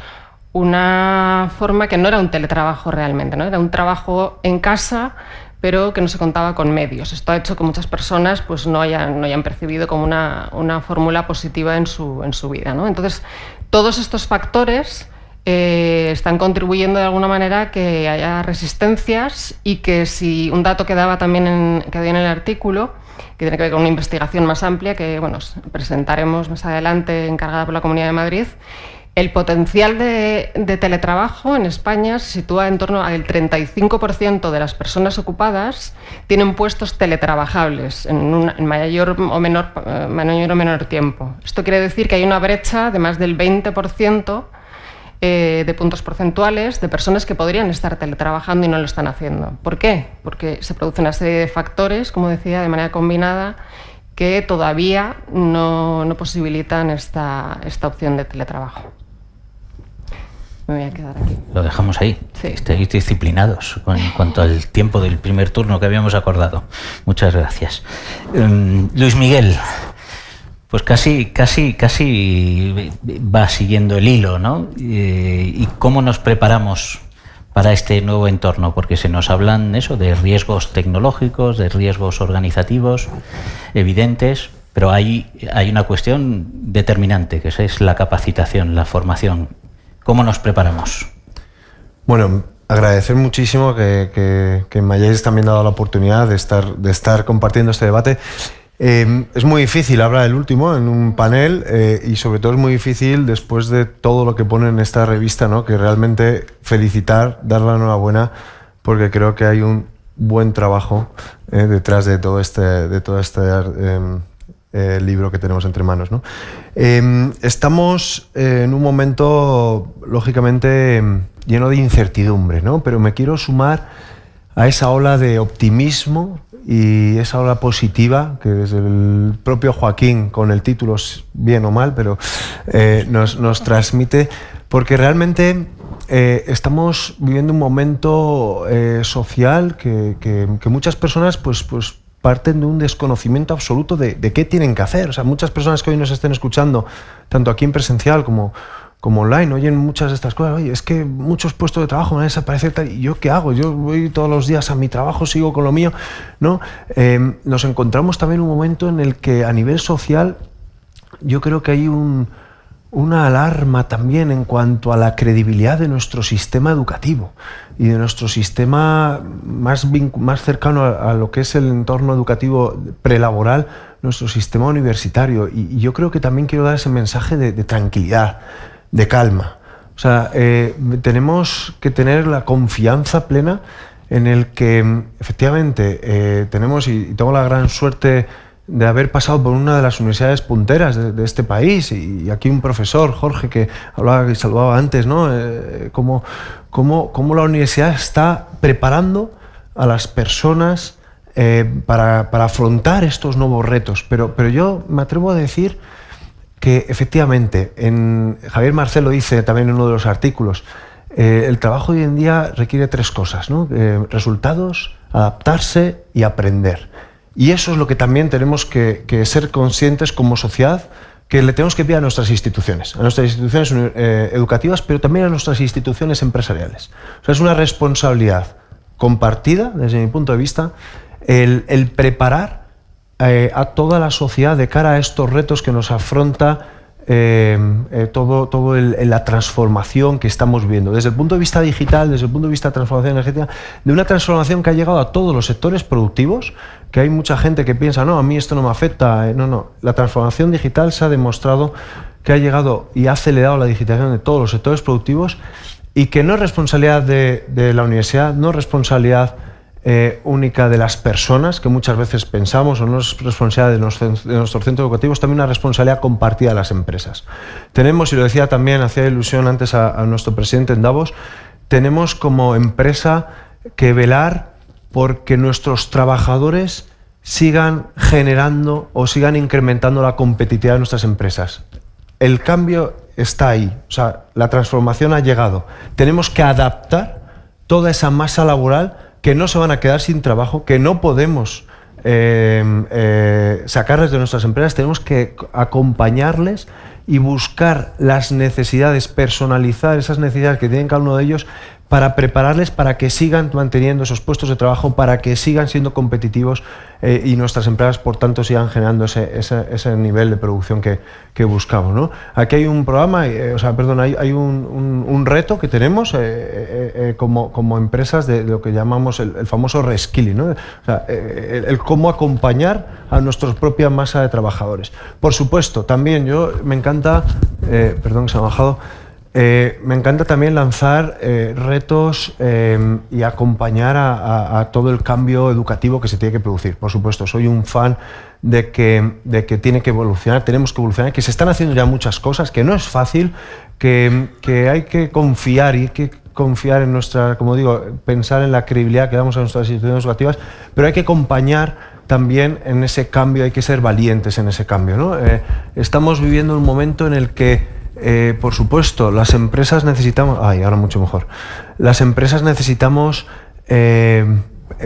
una forma que no era un teletrabajo realmente, ¿no? Era un trabajo en casa, pero que no se contaba con medios. Esto ha hecho que muchas personas pues, no hayan percibido como una fórmula positiva en su vida, ¿no? Entonces, todos estos factores están contribuyendo de alguna manera a que haya resistencias y que si un dato que daba también que había en el artículo, que tiene que ver con una investigación más amplia que presentaremos más adelante, encargada por la Comunidad de Madrid. El potencial de teletrabajo en España se sitúa en torno al 35% de las personas ocupadas tienen puestos teletrabajables en mayor o menor tiempo. Esto quiere decir que hay una brecha de más del 20% de puntos porcentuales de personas que podrían estar teletrabajando y no lo están haciendo. ¿Por qué? Porque se produce una serie de factores, como decía, de manera combinada, que todavía no posibilitan esta opción de teletrabajo. Me voy a quedar aquí. Lo dejamos ahí. Sí. Estáis disciplinados en cuanto al tiempo del primer turno que habíamos acordado. Muchas gracias. Luis Miguel, pues casi va siguiendo el hilo, ¿no? ¿Y cómo nos preparamos para este nuevo entorno? Porque se nos hablan de riesgos tecnológicos, de riesgos organizativos evidentes, pero hay una cuestión determinante, que es la capacitación, la formación. ¿Cómo nos preparamos? Bueno, agradecer muchísimo que me hayáis también dado la oportunidad de estar compartiendo este debate. Es muy difícil hablar el último en un panel y sobre todo es muy difícil después de todo lo que pone en esta revista, ¿no? Que realmente felicitar, dar la enhorabuena, porque creo que hay un buen trabajo detrás de todo este libro que tenemos entre manos, ¿no? Estamos en un momento, lógicamente, lleno de incertidumbre, ¿no? Pero me quiero sumar a esa ola de optimismo y esa ola positiva que desde el propio Joaquín, con el título bien o mal, pero nos transmite, porque realmente estamos viviendo un momento social que muchas personas pues parten de un desconocimiento absoluto de qué tienen que hacer. O sea, muchas personas que hoy nos estén escuchando, tanto aquí en presencial como online, oyen muchas de estas cosas. Oye, es que muchos puestos de trabajo van a desaparecer, ¿y yo qué hago? Yo voy todos los días a mi trabajo, sigo con lo mío, ¿no? Nos encontramos también en un momento en el que a nivel social yo creo que hay una alarma también en cuanto a la credibilidad de nuestro sistema educativo y de nuestro sistema más cercano a lo que es el entorno educativo prelaboral, nuestro sistema universitario. Y yo creo que también quiero dar ese mensaje de tranquilidad, de calma, O sea, tenemos que tener la confianza plena en el que efectivamente tenemos, y tengo la gran suerte de haber pasado por una de las universidades punteras de este país, y aquí un profesor, Jorge, que hablaba y saludaba antes, ¿no? Cómo la universidad está preparando a las personas para afrontar estos nuevos retos. Pero yo me atrevo a decir que efectivamente, Javier Marcelo dice también en uno de los artículos, el trabajo hoy en día requiere 3 cosas, ¿no? Resultados, adaptarse y aprender. Y eso es lo que también tenemos que ser conscientes como sociedad, que le tenemos que pedir a nuestras instituciones educativas, pero también a nuestras instituciones empresariales. O sea, es una responsabilidad compartida, desde mi punto de vista, el preparar a toda la sociedad de cara a estos retos que nos afronta la transformación que estamos viendo, desde el punto de vista digital, desde el punto de vista de transformación energética, de una transformación que ha llegado a todos los sectores productivos, que hay mucha gente que piensa, no, a mí esto no me afecta. No, la transformación digital se ha demostrado que ha llegado y ha acelerado la digitalización de todos los sectores productivos, y que no es responsabilidad de la universidad, no es responsabilidad única de las personas, que muchas veces pensamos, o no es responsabilidad de nuestros centros educativos, también una responsabilidad compartida de las empresas. Tenemos, y lo decía también, hacía ilusión antes a nuestro presidente en Davos, tenemos como empresa que velar porque nuestros trabajadores sigan generando o sigan incrementando la competitividad de nuestras empresas. El cambio está ahí, o sea, la transformación ha llegado. Tenemos que adaptar toda esa masa laboral que no se van a quedar sin trabajo, que no podemos sacarles de nuestras empresas. Tenemos que acompañarles y buscar las necesidades, personalizar esas necesidades que tienen cada uno de ellos, para prepararles para que sigan manteniendo esos puestos de trabajo, para que sigan siendo competitivos y nuestras empresas, por tanto, sigan generando ese nivel de producción que buscamos, ¿no? Aquí hay un programa, hay un reto que tenemos como empresas de lo que llamamos el famoso reskilling, ¿no? O sea, el cómo acompañar a nuestra propia masa de trabajadores. Por supuesto, también me encanta, perdón que se me ha bajado, me encanta también lanzar retos y acompañar a todo el cambio educativo que se tiene que producir. Por supuesto, soy un fan de que tiene que evolucionar, tenemos que evolucionar, que se están haciendo ya muchas cosas, que no es fácil, que hay que confiar en nuestra, como digo, pensar en la credibilidad que damos a nuestras instituciones educativas, pero hay que acompañar también en ese cambio, hay que ser valientes en ese cambio, ¿no? Estamos viviendo un momento en el que por supuesto, las empresas necesitamos... ahora mucho mejor. Las empresas necesitamos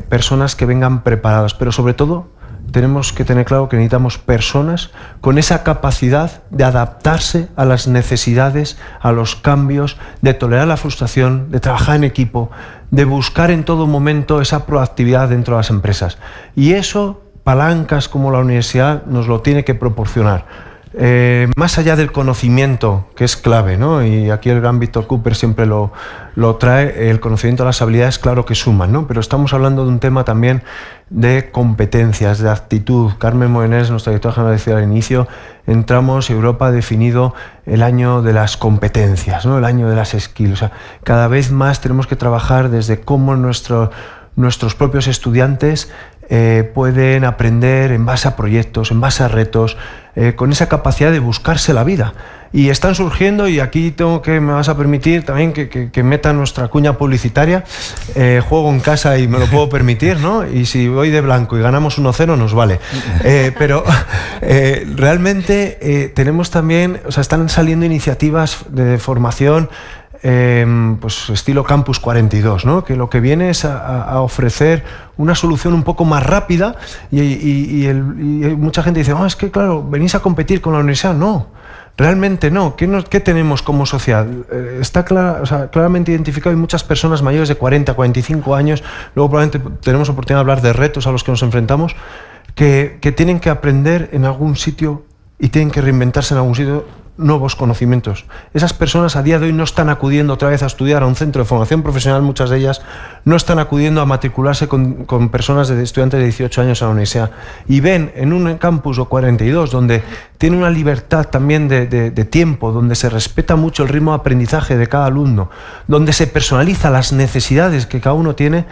personas que vengan preparadas, pero sobre todo tenemos que tener claro que necesitamos personas con esa capacidad de adaptarse a las necesidades, a los cambios, de tolerar la frustración, de trabajar en equipo, de buscar en todo momento esa proactividad dentro de las empresas. Y eso, palancas como la universidad nos lo tiene que proporcionar. Más allá del conocimiento, que es clave, ¿no? Y aquí el gran Víctor Cooper siempre lo trae, el conocimiento, las habilidades, claro que suman, ¿no? Pero estamos hablando de un tema también de competencias, de actitud. Carmen Morenés, nuestra directora general, decía al inicio, Europa ha definido el año de las competencias, ¿no? El año de las skills. O sea, cada vez más tenemos que trabajar desde cómo nuestros propios estudiantes pueden aprender en base a proyectos, en base a retos, con esa capacidad de buscarse la vida. Y están surgiendo, y aquí me vas a permitir también que meta nuestra cuña publicitaria. Juego en casa y me lo puedo permitir, ¿no? Y si voy de blanco y ganamos 1-0 nos vale. Pero realmente tenemos también, o sea, están saliendo iniciativas de formación pues estilo Campus 42, ¿no? Que lo que viene es a ofrecer una solución un poco más rápida, y mucha gente dice, es que claro, venís a competir con la universidad. No, realmente no. ¿Qué tenemos como sociedad? Está claramente identificado, y muchas personas mayores de 40, 45 años, luego probablemente tenemos oportunidad de hablar de retos a los que nos enfrentamos, que tienen que aprender en algún sitio y tienen que reinventarse en algún sitio nuevos conocimientos. Esas personas a día de hoy no están acudiendo otra vez a estudiar a un centro de formación profesional, muchas de ellas no están acudiendo a matricularse con personas de estudiantes de 18 años a la universidad, y ven en un campus o 42 donde tiene una libertad también de tiempo, donde se respeta mucho el ritmo de aprendizaje de cada alumno, donde se personaliza las necesidades que cada uno tiene,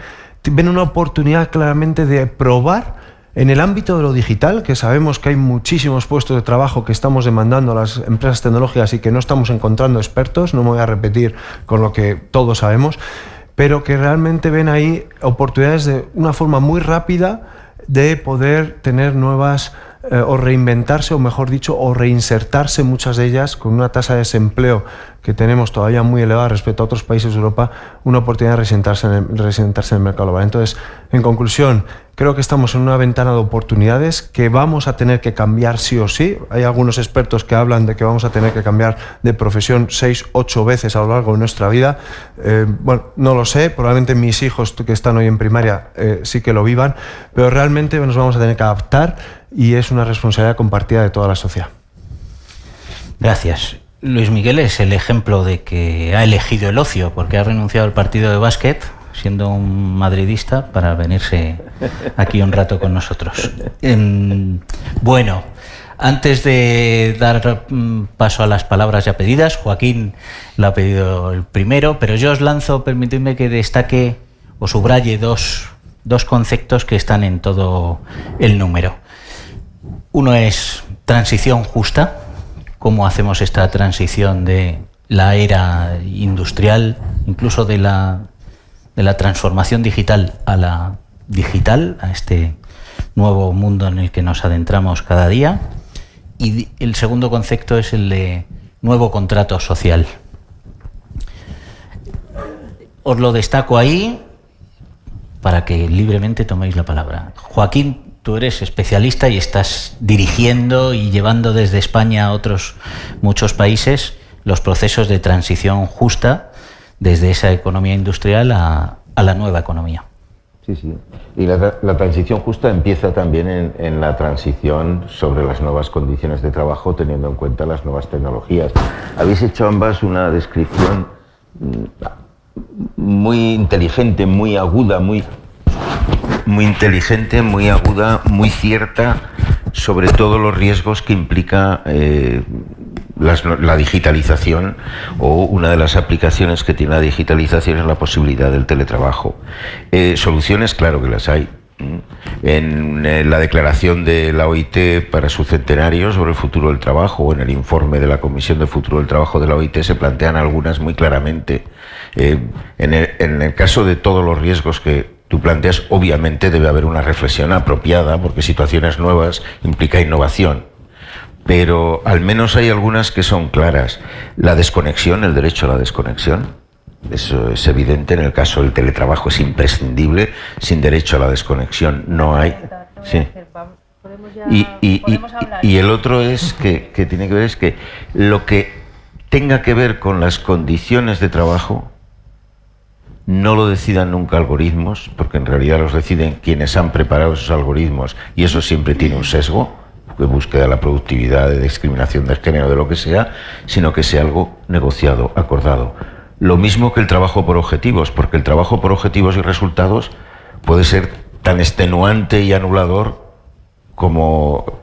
ven una oportunidad claramente de probar en el ámbito de lo digital, que sabemos que hay muchísimos puestos de trabajo que estamos demandando a las empresas tecnológicas y que no estamos encontrando expertos, no me voy a repetir con lo que todos sabemos, pero que realmente ven ahí oportunidades de una forma muy rápida de poder tener nuevas o reinventarse, o mejor dicho, o reinsertarse, muchas de ellas con una tasa de desempleo que tenemos todavía muy elevada respecto a otros países de Europa, una oportunidad de reinsertarse en el mercado laboral. Entonces, en conclusión, creo que estamos en una ventana de oportunidades que vamos a tener que cambiar sí o sí. Hay algunos expertos que hablan de que vamos a tener que cambiar de profesión 6, 8 veces a lo largo de nuestra vida. Bueno, no lo sé, probablemente mis hijos que están hoy en primaria sí que lo vivan, pero realmente nos vamos a tener que adaptar y es una responsabilidad compartida de toda la sociedad. Gracias. Luis Miguel es el ejemplo de que ha elegido el ocio, porque ha renunciado al partido de básquet, siendo un madridista, para venirse aquí un rato con nosotros. Bueno, antes de dar paso a las palabras ya pedidas, Joaquín lo ha pedido el primero, pero yo os lanzo, permitidme que destaque o subraye dos conceptos que están en todo el número. Uno es transición justa. ¿Cómo hacemos esta transición de la era industrial, incluso de la transformación digital a la digital, a este nuevo mundo en el que nos adentramos cada día? Y el segundo concepto es el de nuevo contrato social. Os lo destaco ahí para que libremente toméis la palabra. Joaquín, tú eres especialista y estás dirigiendo y llevando desde España a otros muchos países los procesos de transición justa desde esa economía industrial a la nueva economía. Sí, sí. Y la transición justa empieza también en la transición sobre las nuevas condiciones de trabajo, teniendo en cuenta las nuevas tecnologías. Habéis hecho ambas una descripción muy inteligente, muy aguda, muy inteligente, muy aguda, muy cierta, sobre todos los riesgos que implica la digitalización, o una de las aplicaciones que tiene la digitalización es la posibilidad del teletrabajo. Soluciones, claro que las hay. En la declaración de la OIT para su centenario sobre el futuro del trabajo, o en el informe de la Comisión de Futuro del Trabajo de la OIT, se plantean algunas muy claramente. En el caso de todos los riesgos que tú planteas, obviamente debe haber una reflexión apropiada, porque situaciones nuevas implica innovación. Pero al menos hay algunas que son claras. La desconexión, el derecho a la desconexión, eso es evidente. En el caso del teletrabajo es imprescindible. Sin derecho a la desconexión no hay. Sí. Y el otro es que tiene que ver es que lo que tenga que ver con las condiciones de trabajo no lo decidan nunca algoritmos, porque en realidad los deciden quienes han preparado esos algoritmos, y eso siempre tiene un sesgo de búsqueda de la productividad, de discriminación de género, de lo que sea, sino que sea algo negociado, acordado. Lo mismo que el trabajo por objetivos, porque el trabajo por objetivos y resultados puede ser tan extenuante y anulador como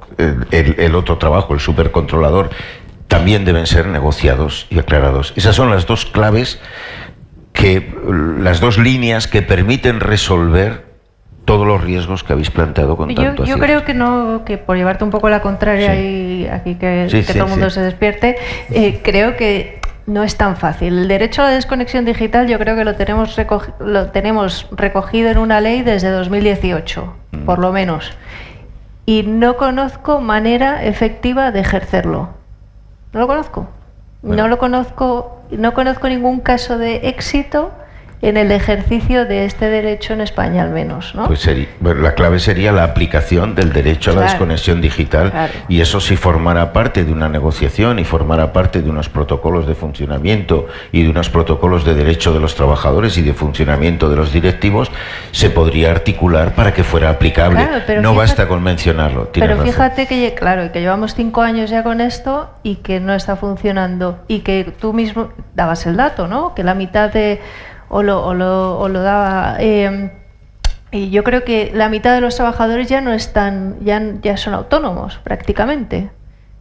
el otro trabajo, el supercontrolador. También deben ser negociados y aclarados. Esas son las dos claves, las dos líneas que permiten resolver todos los riesgos que habéis planteado con tanto acierto. Yo creo que no, que por llevarte un poco la contraria, sí, y aquí que todo el mundo se despierte, creo que no es tan fácil. El derecho a la desconexión digital yo creo que lo tenemos recogido en una ley desde 2018, por lo menos. Y no conozco manera efectiva de ejercerlo. No lo conozco. Bueno. No conozco ningún caso de éxito en el ejercicio de este derecho en España al menos, ¿no? Pues bueno, la clave sería la aplicación del derecho a la desconexión digital, y eso sí formará parte de una negociación y formará parte de unos protocolos de funcionamiento y de unos protocolos de derecho de los trabajadores y de funcionamiento de los directivos, se podría articular para que fuera aplicable. Claro, no basta con mencionarlo. Pero fíjate que, claro, que llevamos 5 años ya con esto y que no está funcionando, y que tú mismo dabas el dato, ¿no? Que la mitad de o lo daba, y yo creo que la mitad de los trabajadores ya no están, ya son autónomos prácticamente.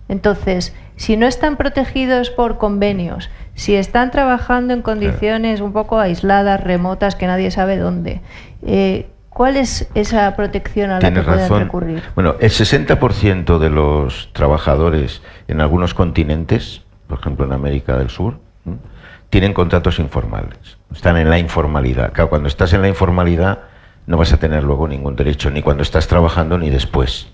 Entonces, si no están protegidos por convenios, si están trabajando en condiciones un poco aisladas, remotas, que nadie sabe dónde, ¿cuál es esa protección a la que pueden recurrir? Bueno, el 60% de los trabajadores en algunos continentes, por ejemplo en América del Sur, tienen contratos informales, están en la informalidad. Claro, cuando estás en la informalidad no vas a tener luego ningún derecho, ni cuando estás trabajando ni después.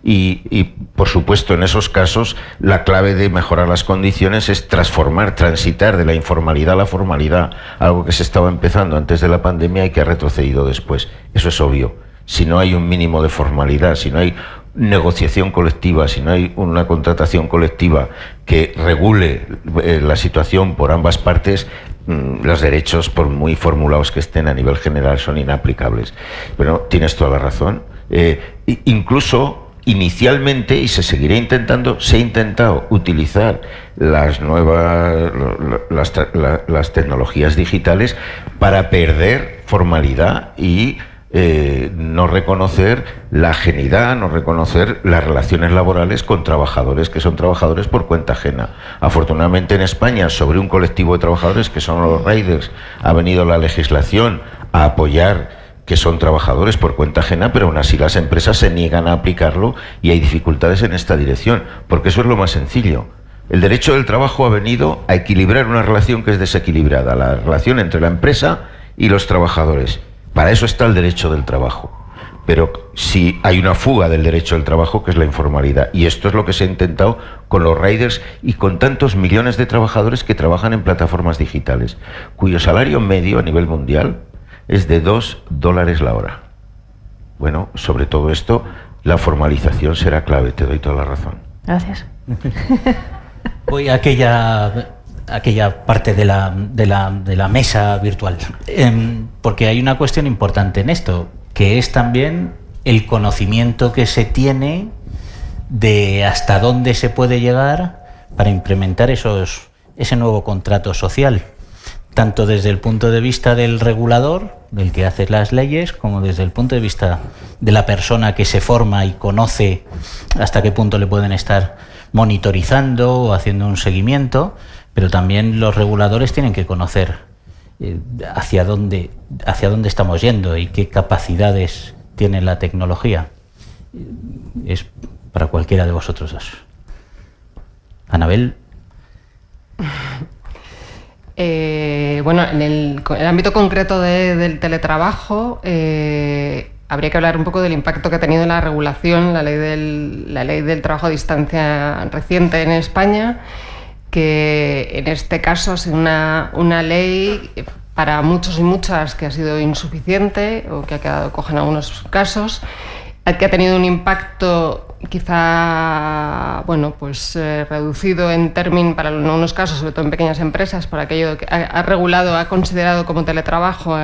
Y por supuesto, en esos casos, la clave de mejorar las condiciones es transitar de la informalidad a la formalidad, algo que se estaba empezando antes de la pandemia y que ha retrocedido después. Eso es obvio. Si no hay un mínimo de formalidad, si no hay negociación colectiva, si no hay una contratación colectiva que regule la situación por ambas partes, los derechos, por muy formulados que estén a nivel general, son inaplicables. Bueno, tienes toda la razón. Incluso inicialmente, y se seguirá intentando, se ha intentado utilizar las nuevas las tecnologías digitales para perder formalidad y no reconocer la ajenidad, no reconocer las relaciones laborales con trabajadores que son trabajadores por cuenta ajena. Afortunadamente en España, sobre un colectivo de trabajadores que son los riders, ha venido la legislación a apoyar que son trabajadores por cuenta ajena, pero aún así las empresas se niegan a aplicarlo y hay dificultades en esta dirección, porque eso es lo más sencillo. El derecho del trabajo ha venido a equilibrar una relación que es desequilibrada, la relación entre la empresa y los trabajadores. Para eso está el derecho del trabajo. Pero si hay una fuga del derecho del trabajo, que es la informalidad, y esto es lo que se ha intentado con los riders y con tantos millones de trabajadores que trabajan en plataformas digitales, cuyo salario medio a nivel mundial es de $2 la hora. Bueno, sobre todo esto, la formalización será clave, te doy toda la razón. Gracias. Voy a aquella parte de la mesa virtual, porque hay una cuestión importante en esto, que es también el conocimiento que se tiene de hasta dónde se puede llegar para implementar ese nuevo contrato social, tanto desde el punto de vista del regulador, del que hace las leyes, como desde el punto de vista de la persona que se forma y conoce hasta qué punto le pueden estar monitorizando o haciendo un seguimiento. Pero también los reguladores tienen que conocer hacia dónde estamos yendo y qué capacidades tiene la tecnología. Es para cualquiera de vosotros dos. Anabel. Bueno, en el ámbito concreto del teletrabajo, habría que hablar un poco del impacto que ha tenido la regulación, la ley del trabajo a distancia reciente en España, que en este caso es una ley para muchos y muchas que ha sido insuficiente o que ha quedado coja en algunos casos, que ha tenido un impacto quizá reducido en términos para algunos casos, sobre todo en pequeñas empresas, por aquello que ha considerado como teletrabajo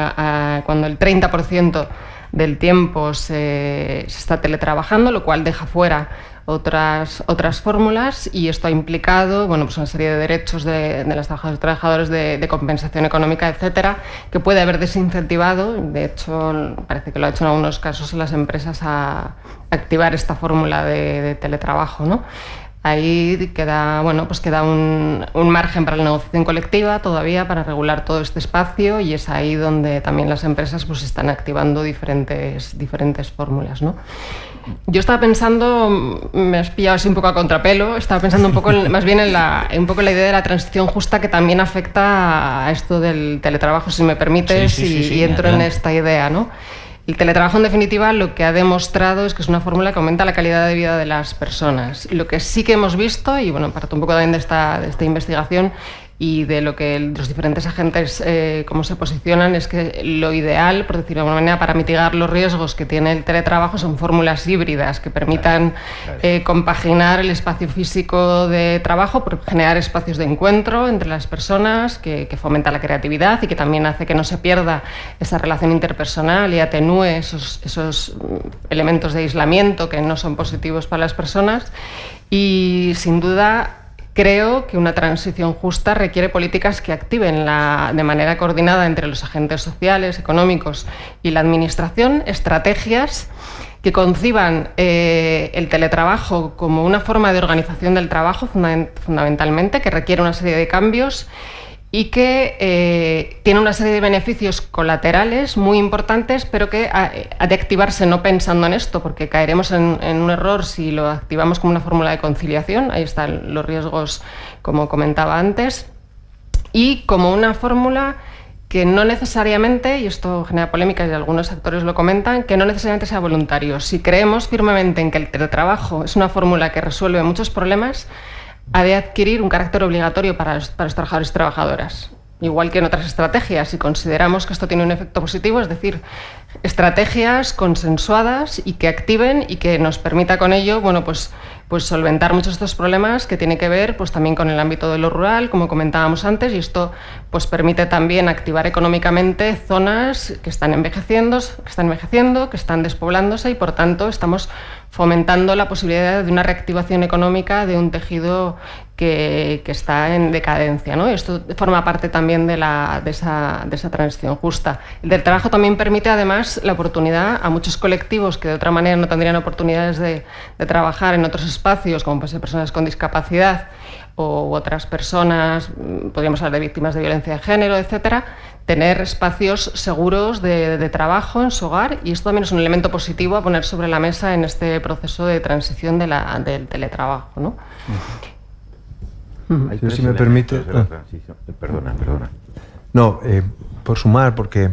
cuando el 30% del tiempo se está teletrabajando, lo cual deja fuera otras fórmulas, y esto ha implicado una serie de derechos de las trabajadoras y trabajadores de compensación económica, etcétera, que puede haber desincentivado, de hecho parece que lo ha hecho en algunos casos, en las empresas a activar esta fórmula de teletrabajo, ¿no? Ahí queda un margen para la negociación colectiva todavía para regular todo este espacio, y es ahí donde también las empresas están activando diferentes fórmulas, ¿no? Yo estaba pensando, me has pillado así un poco a contrapelo, estaba pensando un poco más bien en la idea de la transición justa, que también afecta a esto del teletrabajo, si me permites, sí, y entro en esta idea, ¿no? El teletrabajo, en definitiva, lo que ha demostrado es que es una fórmula que aumenta la calidad de vida de las personas. Lo que sí que hemos visto, y parto un poco también de esta investigación, y de lo que los diferentes agentes cómo se posicionan es que lo ideal, por decirlo de alguna manera, para mitigar los riesgos que tiene el teletrabajo son fórmulas híbridas que permitan compaginar el espacio físico de trabajo por generar espacios de encuentro entre las personas, que fomenta la creatividad y que también hace que no se pierda esa relación interpersonal y atenúe esos elementos de aislamiento que no son positivos para las personas. Y sin duda creo que una transición justa requiere políticas que activen de manera coordinada entre los agentes sociales, económicos y la administración estrategias que conciban el teletrabajo como una forma de organización del trabajo fundamentalmente, que requiere una serie de cambios y que tiene una serie de beneficios colaterales muy importantes, pero que ha de activarse no pensando en esto, porque caeremos en un error si lo activamos como una fórmula de conciliación. Ahí están los riesgos, como comentaba antes, y como una fórmula que no necesariamente, y esto genera polémicas y algunos actores lo comentan, que no necesariamente sea voluntario. Si creemos firmemente en que el teletrabajo es una fórmula que resuelve muchos problemas, ha de adquirir un carácter obligatorio para los trabajadores y trabajadoras. Igual que en otras estrategias, si consideramos que esto tiene un efecto positivo, es decir, estrategias consensuadas y que activen y que nos permita con ello, bueno, pues solventar muchos de estos problemas que tienen que ver pues también con el ámbito de lo rural, como comentábamos antes, y esto pues permite también activar económicamente zonas que están envejeciendo, que están despoblándose y por tanto estamos fomentando la posibilidad de una reactivación económica de un tejido que está en decadencia, ¿no? Esto forma parte también de esa transición justa. El del trabajo también permite además la oportunidad a muchos colectivos que de otra manera no tendrían oportunidades de trabajar en otros espacios, como pueden ser personas con discapacidad u otras personas, podríamos hablar de víctimas de violencia de género, etcétera, tener espacios seguros de trabajo en su hogar, y esto también es un elemento positivo a poner sobre la mesa en este proceso de transición del teletrabajo, ¿no? Si me permite... Perdona. No, por sumar, porque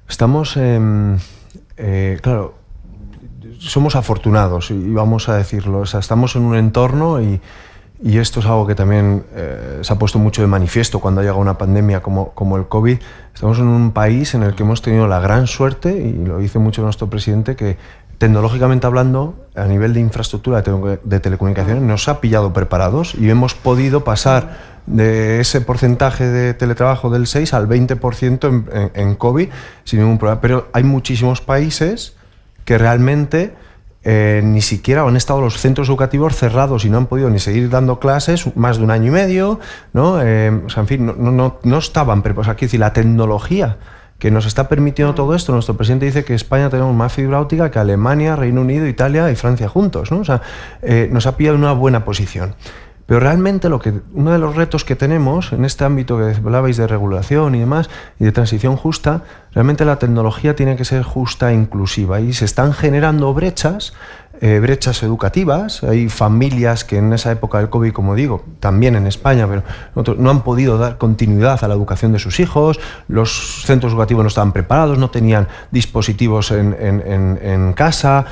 estamos... claro, somos afortunados, y vamos a decirlo. O sea, estamos en un entorno y esto es algo que también se ha puesto mucho de manifiesto cuando ha llegado una pandemia como el COVID. Estamos en un país en el que hemos tenido la gran suerte, y lo dice mucho nuestro presidente, que tecnológicamente hablando, a nivel de infraestructura de telecomunicaciones, nos ha pillado preparados y hemos podido pasar de ese porcentaje de teletrabajo del 6 al 20% en COVID sin ningún problema. Pero hay muchísimos países que realmente ni siquiera han estado los centros educativos cerrados y no han podido ni seguir dando clases más de un año y medio, ¿no? O sea, en fin, no estaban preparados. Aquí, es decir, la tecnología que nos está permitiendo todo esto, nuestro presidente dice que España tenemos más fibra óptica que Alemania, Reino Unido, Italia y Francia juntos, ¿no? O sea, nos ha pillado en una buena posición. Pero realmente uno de los retos que tenemos en este ámbito que hablabais de regulación y demás, y de transición justa, realmente la tecnología tiene que ser justa e inclusiva, y se están generando brechas educativas. Hay familias que en esa época del COVID, como digo, también en España, pero no han podido dar continuidad a la educación de sus hijos, los centros educativos no estaban preparados, no tenían dispositivos en casa,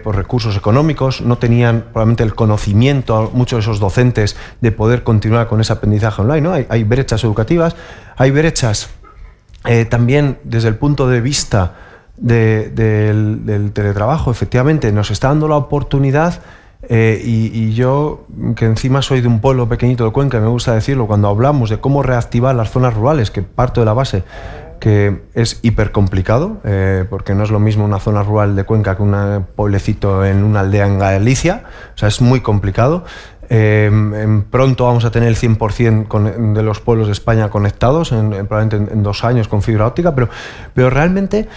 por recursos económicos, no tenían probablemente el conocimiento, muchos de esos docentes, de poder continuar con ese aprendizaje online, ¿no? Hay brechas educativas, hay brechas también desde el punto de vista del teletrabajo. Efectivamente nos está dando la oportunidad, y yo, que encima soy de un pueblo pequeñito de Cuenca, me gusta decirlo, cuando hablamos de cómo reactivar las zonas rurales, que parto de la base que es hiper complicado, porque no es lo mismo una zona rural de Cuenca que un pueblecito en una aldea en Galicia. O sea, es muy complicado. Pronto vamos a tener el 100% de los pueblos de España conectados, probablemente en 2 años con fibra óptica, pero realmente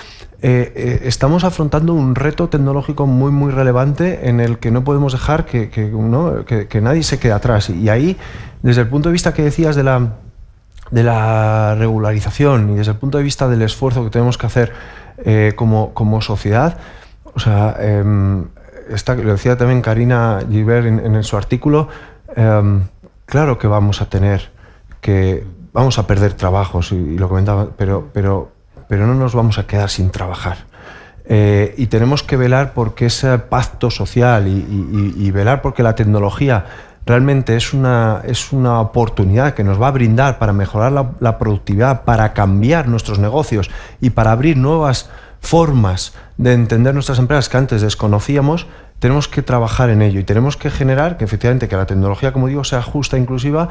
estamos afrontando un reto tecnológico muy, muy relevante en el que no podemos dejar que nadie se quede atrás. Y ahí, desde el punto de vista que decías de la regularización y desde el punto de vista del esfuerzo que tenemos que hacer como sociedad, o sea, lo decía también Karina Gilbert en su artículo, claro que vamos a perder trabajos, y lo comentaba, pero no nos vamos a quedar sin trabajar. Y tenemos que velar porque ese pacto social y velar porque la tecnología realmente es una oportunidad que nos va a brindar para mejorar la productividad, para cambiar nuestros negocios y para abrir nuevas formas de entender nuestras empresas que antes desconocíamos, tenemos que trabajar en ello y tenemos que generar que efectivamente que la tecnología, como digo, sea justa, inclusiva,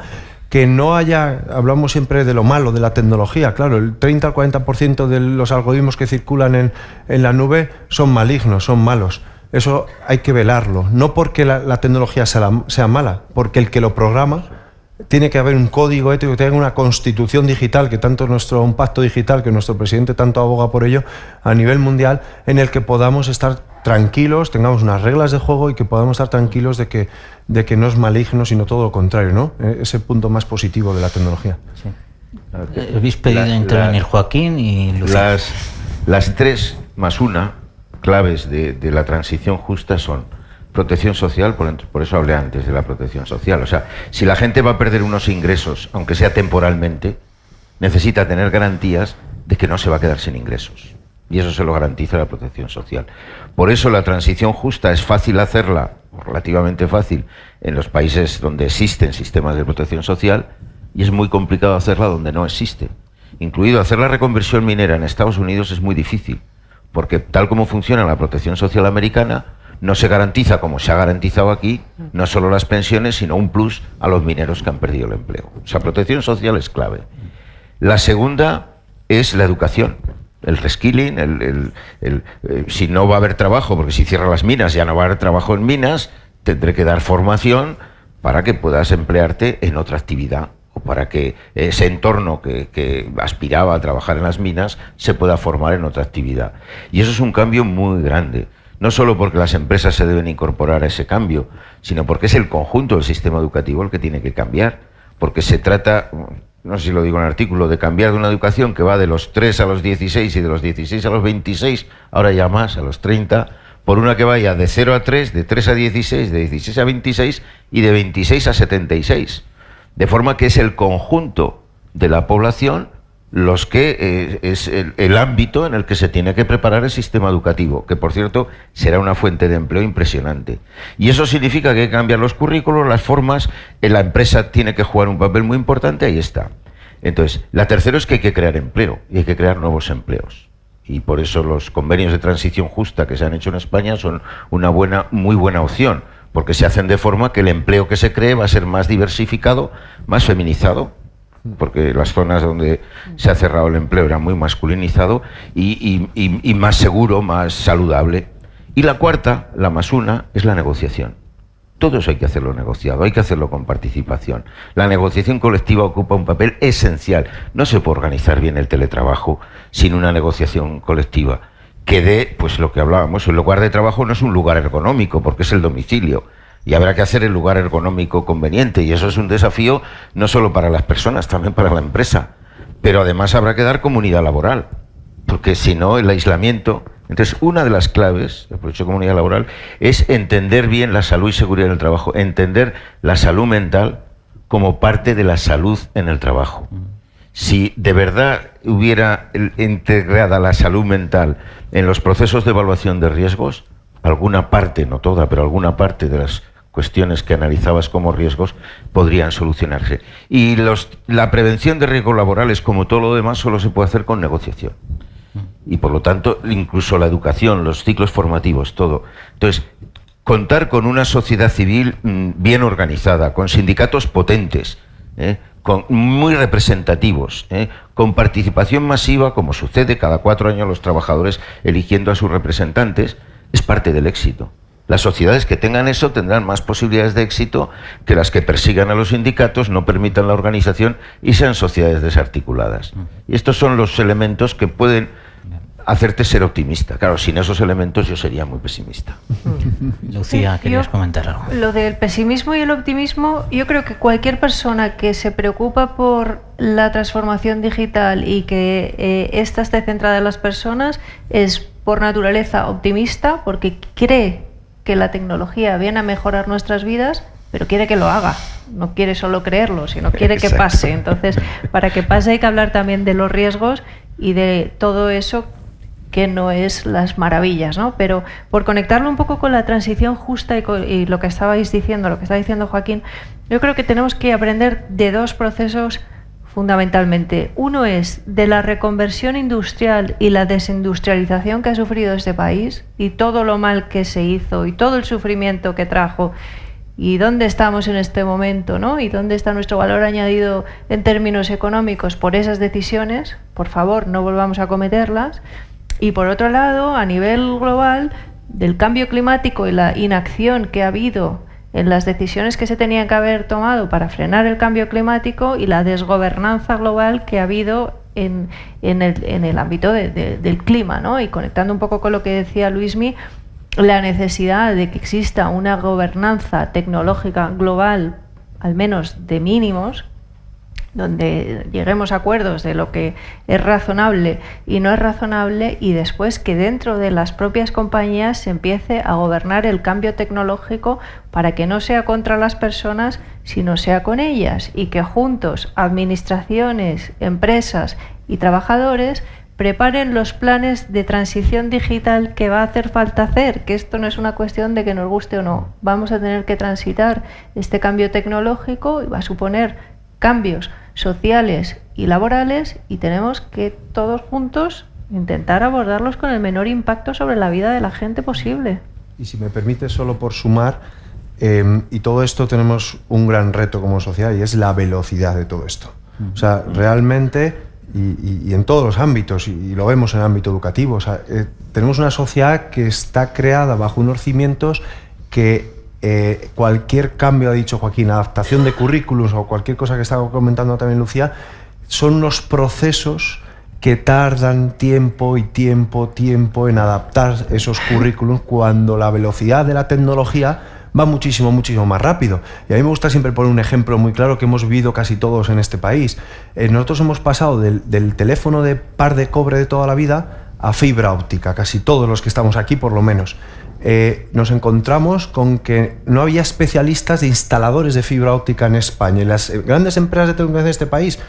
que no haya, hablamos siempre de lo malo de la tecnología, claro, el 30 al 40% de los algoritmos que circulan en la nube son malignos, son malos. Eso hay que velarlo, no porque la tecnología sea mala, porque el que lo programa tiene que haber un código ético, que tenga una constitución digital, un pacto digital, que nuestro presidente tanto aboga por ello a nivel mundial, en el que podamos estar tranquilos, tengamos unas reglas de juego y que podamos estar tranquilos de que no es maligno, sino todo lo contrario, ¿no? Ese punto más positivo de la tecnología. Sí. Habéis pedido intervenir Joaquín y Lucía. Las 3+1 claves de la transición justa son protección social, por eso hablé antes de la protección social. O sea, si la gente va a perder unos ingresos, aunque sea temporalmente, necesita tener garantías de que no se va a quedar sin ingresos. Y eso se lo garantiza la protección social. Por eso la transición justa es fácil hacerla, relativamente fácil, en los países donde existen sistemas de protección social, y es muy complicado hacerla donde no existe. Incluido hacer la reconversión minera en Estados Unidos es muy difícil, porque tal como funciona la protección social americana, no se garantiza, como se ha garantizado aquí, no solo las pensiones, sino un plus a los mineros que han perdido el empleo. O sea, protección social es clave. La segunda es la educación, el reskilling, si no va a haber trabajo, porque si cierran las minas ya no va a haber trabajo en minas, tendré que dar formación para que puedas emplearte en otra actividad, o para que ese entorno que aspiraba a trabajar en las minas se pueda formar en otra actividad. Y eso es un cambio muy grande. No solo porque las empresas se deben incorporar a ese cambio, sino porque es el conjunto del sistema educativo el que tiene que cambiar. Porque se trata, no sé si lo digo en el artículo, de cambiar de una educación que va de los 3 a los 16 y de los 16 a los 26, ahora ya más, a los 30, por una que vaya de 0 a 3, de 3 a 16, de 16 a 26 y de 26 a 76. De forma que es el conjunto de la población los que es el ámbito en el que se tiene que preparar el sistema educativo, que por cierto será una fuente de empleo impresionante. Y eso significa que hay que cambiar los currículos, las formas, la empresa tiene que jugar un papel muy importante, ahí está. Entonces, la tercera es que hay que crear empleo, y hay que crear nuevos empleos. Y por eso los convenios de transición justa que se han hecho en España son una muy buena opción, porque se hacen de forma que el empleo que se cree va a ser más diversificado, más feminizado, porque las zonas donde se ha cerrado el empleo era muy masculinizado y más seguro, más saludable. Y la cuarta, la +1, es la negociación. Todo eso hay que hacerlo negociado, hay que hacerlo con participación. La negociación colectiva ocupa un papel esencial. No se puede organizar bien el teletrabajo sin una negociación colectiva que dé, pues lo que hablábamos, el lugar de trabajo no es un lugar ergonómico porque es el domicilio. Y habrá que hacer el lugar ergonómico conveniente, y eso es un desafío no solo para las personas, también para la empresa. Pero además habrá que dar comunidad laboral, porque si no, el aislamiento... Entonces, una de las claves, por eso comunidad laboral, es entender bien la salud y seguridad en el trabajo, entender la salud mental como parte de la salud en el trabajo. Si de verdad hubiera integrada la salud mental en los procesos de evaluación de riesgos, alguna parte, no toda, pero alguna parte de las cuestiones que analizabas como riesgos podrían solucionarse. Y la prevención de riesgos laborales, como todo lo demás, solo se puede hacer con negociación. Y por lo tanto, incluso la educación, los ciclos formativos, todo. Entonces, contar con una sociedad civil bien organizada, con sindicatos potentes, muy representativos, con participación masiva, como sucede cada 4 años los trabajadores eligiendo a sus representantes, es parte del éxito. Las sociedades que tengan eso tendrán más posibilidades de éxito que las que persigan a los sindicatos, no permitan la organización y sean sociedades desarticuladas. Y estos son los elementos que pueden hacerte ser optimista. Claro, sin esos elementos yo sería muy pesimista. Lucía, querías comentar algo. Lo del pesimismo y el optimismo, yo creo que cualquier persona que se preocupa por la transformación digital y que ésta esté centrada en las personas es por naturaleza optimista, porque cree que la tecnología viene a mejorar nuestras vidas, pero quiere que lo haga. No quiere solo creerlo, sino quiere que pase. Entonces, para que pase hay que hablar también de los riesgos y de todo eso que no es las maravillas, ¿no? Pero por conectarlo un poco con la transición justa y lo que estabais diciendo, lo que está diciendo Joaquín, yo creo que tenemos que aprender de dos procesos fundamentalmente. Uno es de la reconversión industrial y la desindustrialización que ha sufrido este país y todo lo mal que se hizo y todo el sufrimiento que trajo y dónde estamos en este momento, ¿no? Y dónde está nuestro valor añadido en términos económicos por esas decisiones. Por favor, no volvamos a cometerlas. Y por otro lado, a nivel global, del cambio climático y la inacción que ha habido en las decisiones que se tenían que haber tomado para frenar el cambio climático y la desgobernanza global que ha habido en el ámbito del clima, ¿no? Y conectando un poco con lo que decía Luismi, la necesidad de que exista una gobernanza tecnológica global, al menos de mínimos, donde lleguemos a acuerdos de lo que es razonable y no es razonable, y después que dentro de las propias compañías se empiece a gobernar el cambio tecnológico para que no sea contra las personas, sino sea con ellas, y que juntos, administraciones, empresas y trabajadores, preparen los planes de transición digital que va a hacer falta hacer, que esto no es una cuestión de que nos guste o no. Vamos a tener que transitar este cambio tecnológico y va a suponer cambios sociales y laborales, y tenemos que todos juntos intentar abordarlos con el menor impacto sobre la vida de la gente posible. Y si me permite, solo por sumar, y todo esto tenemos un gran reto como sociedad, y es la velocidad de todo esto. O sea, realmente, y en todos los ámbitos, y lo vemos en el ámbito educativo, o sea, tenemos una sociedad que está creada bajo unos cimientos que cualquier cambio, ha dicho Joaquín, adaptación de currículums o cualquier cosa que estaba comentando también Lucía, son unos procesos que tardan tiempo en adaptar esos currículums cuando la velocidad de la tecnología va muchísimo más rápido. Y a mí me gusta siempre poner un ejemplo muy claro que hemos vivido casi todos en este país. Nosotros hemos pasado del teléfono de par de cobre de toda la vida a fibra óptica, casi todos los que estamos aquí por lo menos. Nos encontramos con que no había especialistas de instaladores de fibra óptica en España. Y las grandes empresas de telecomunicaciones de este país,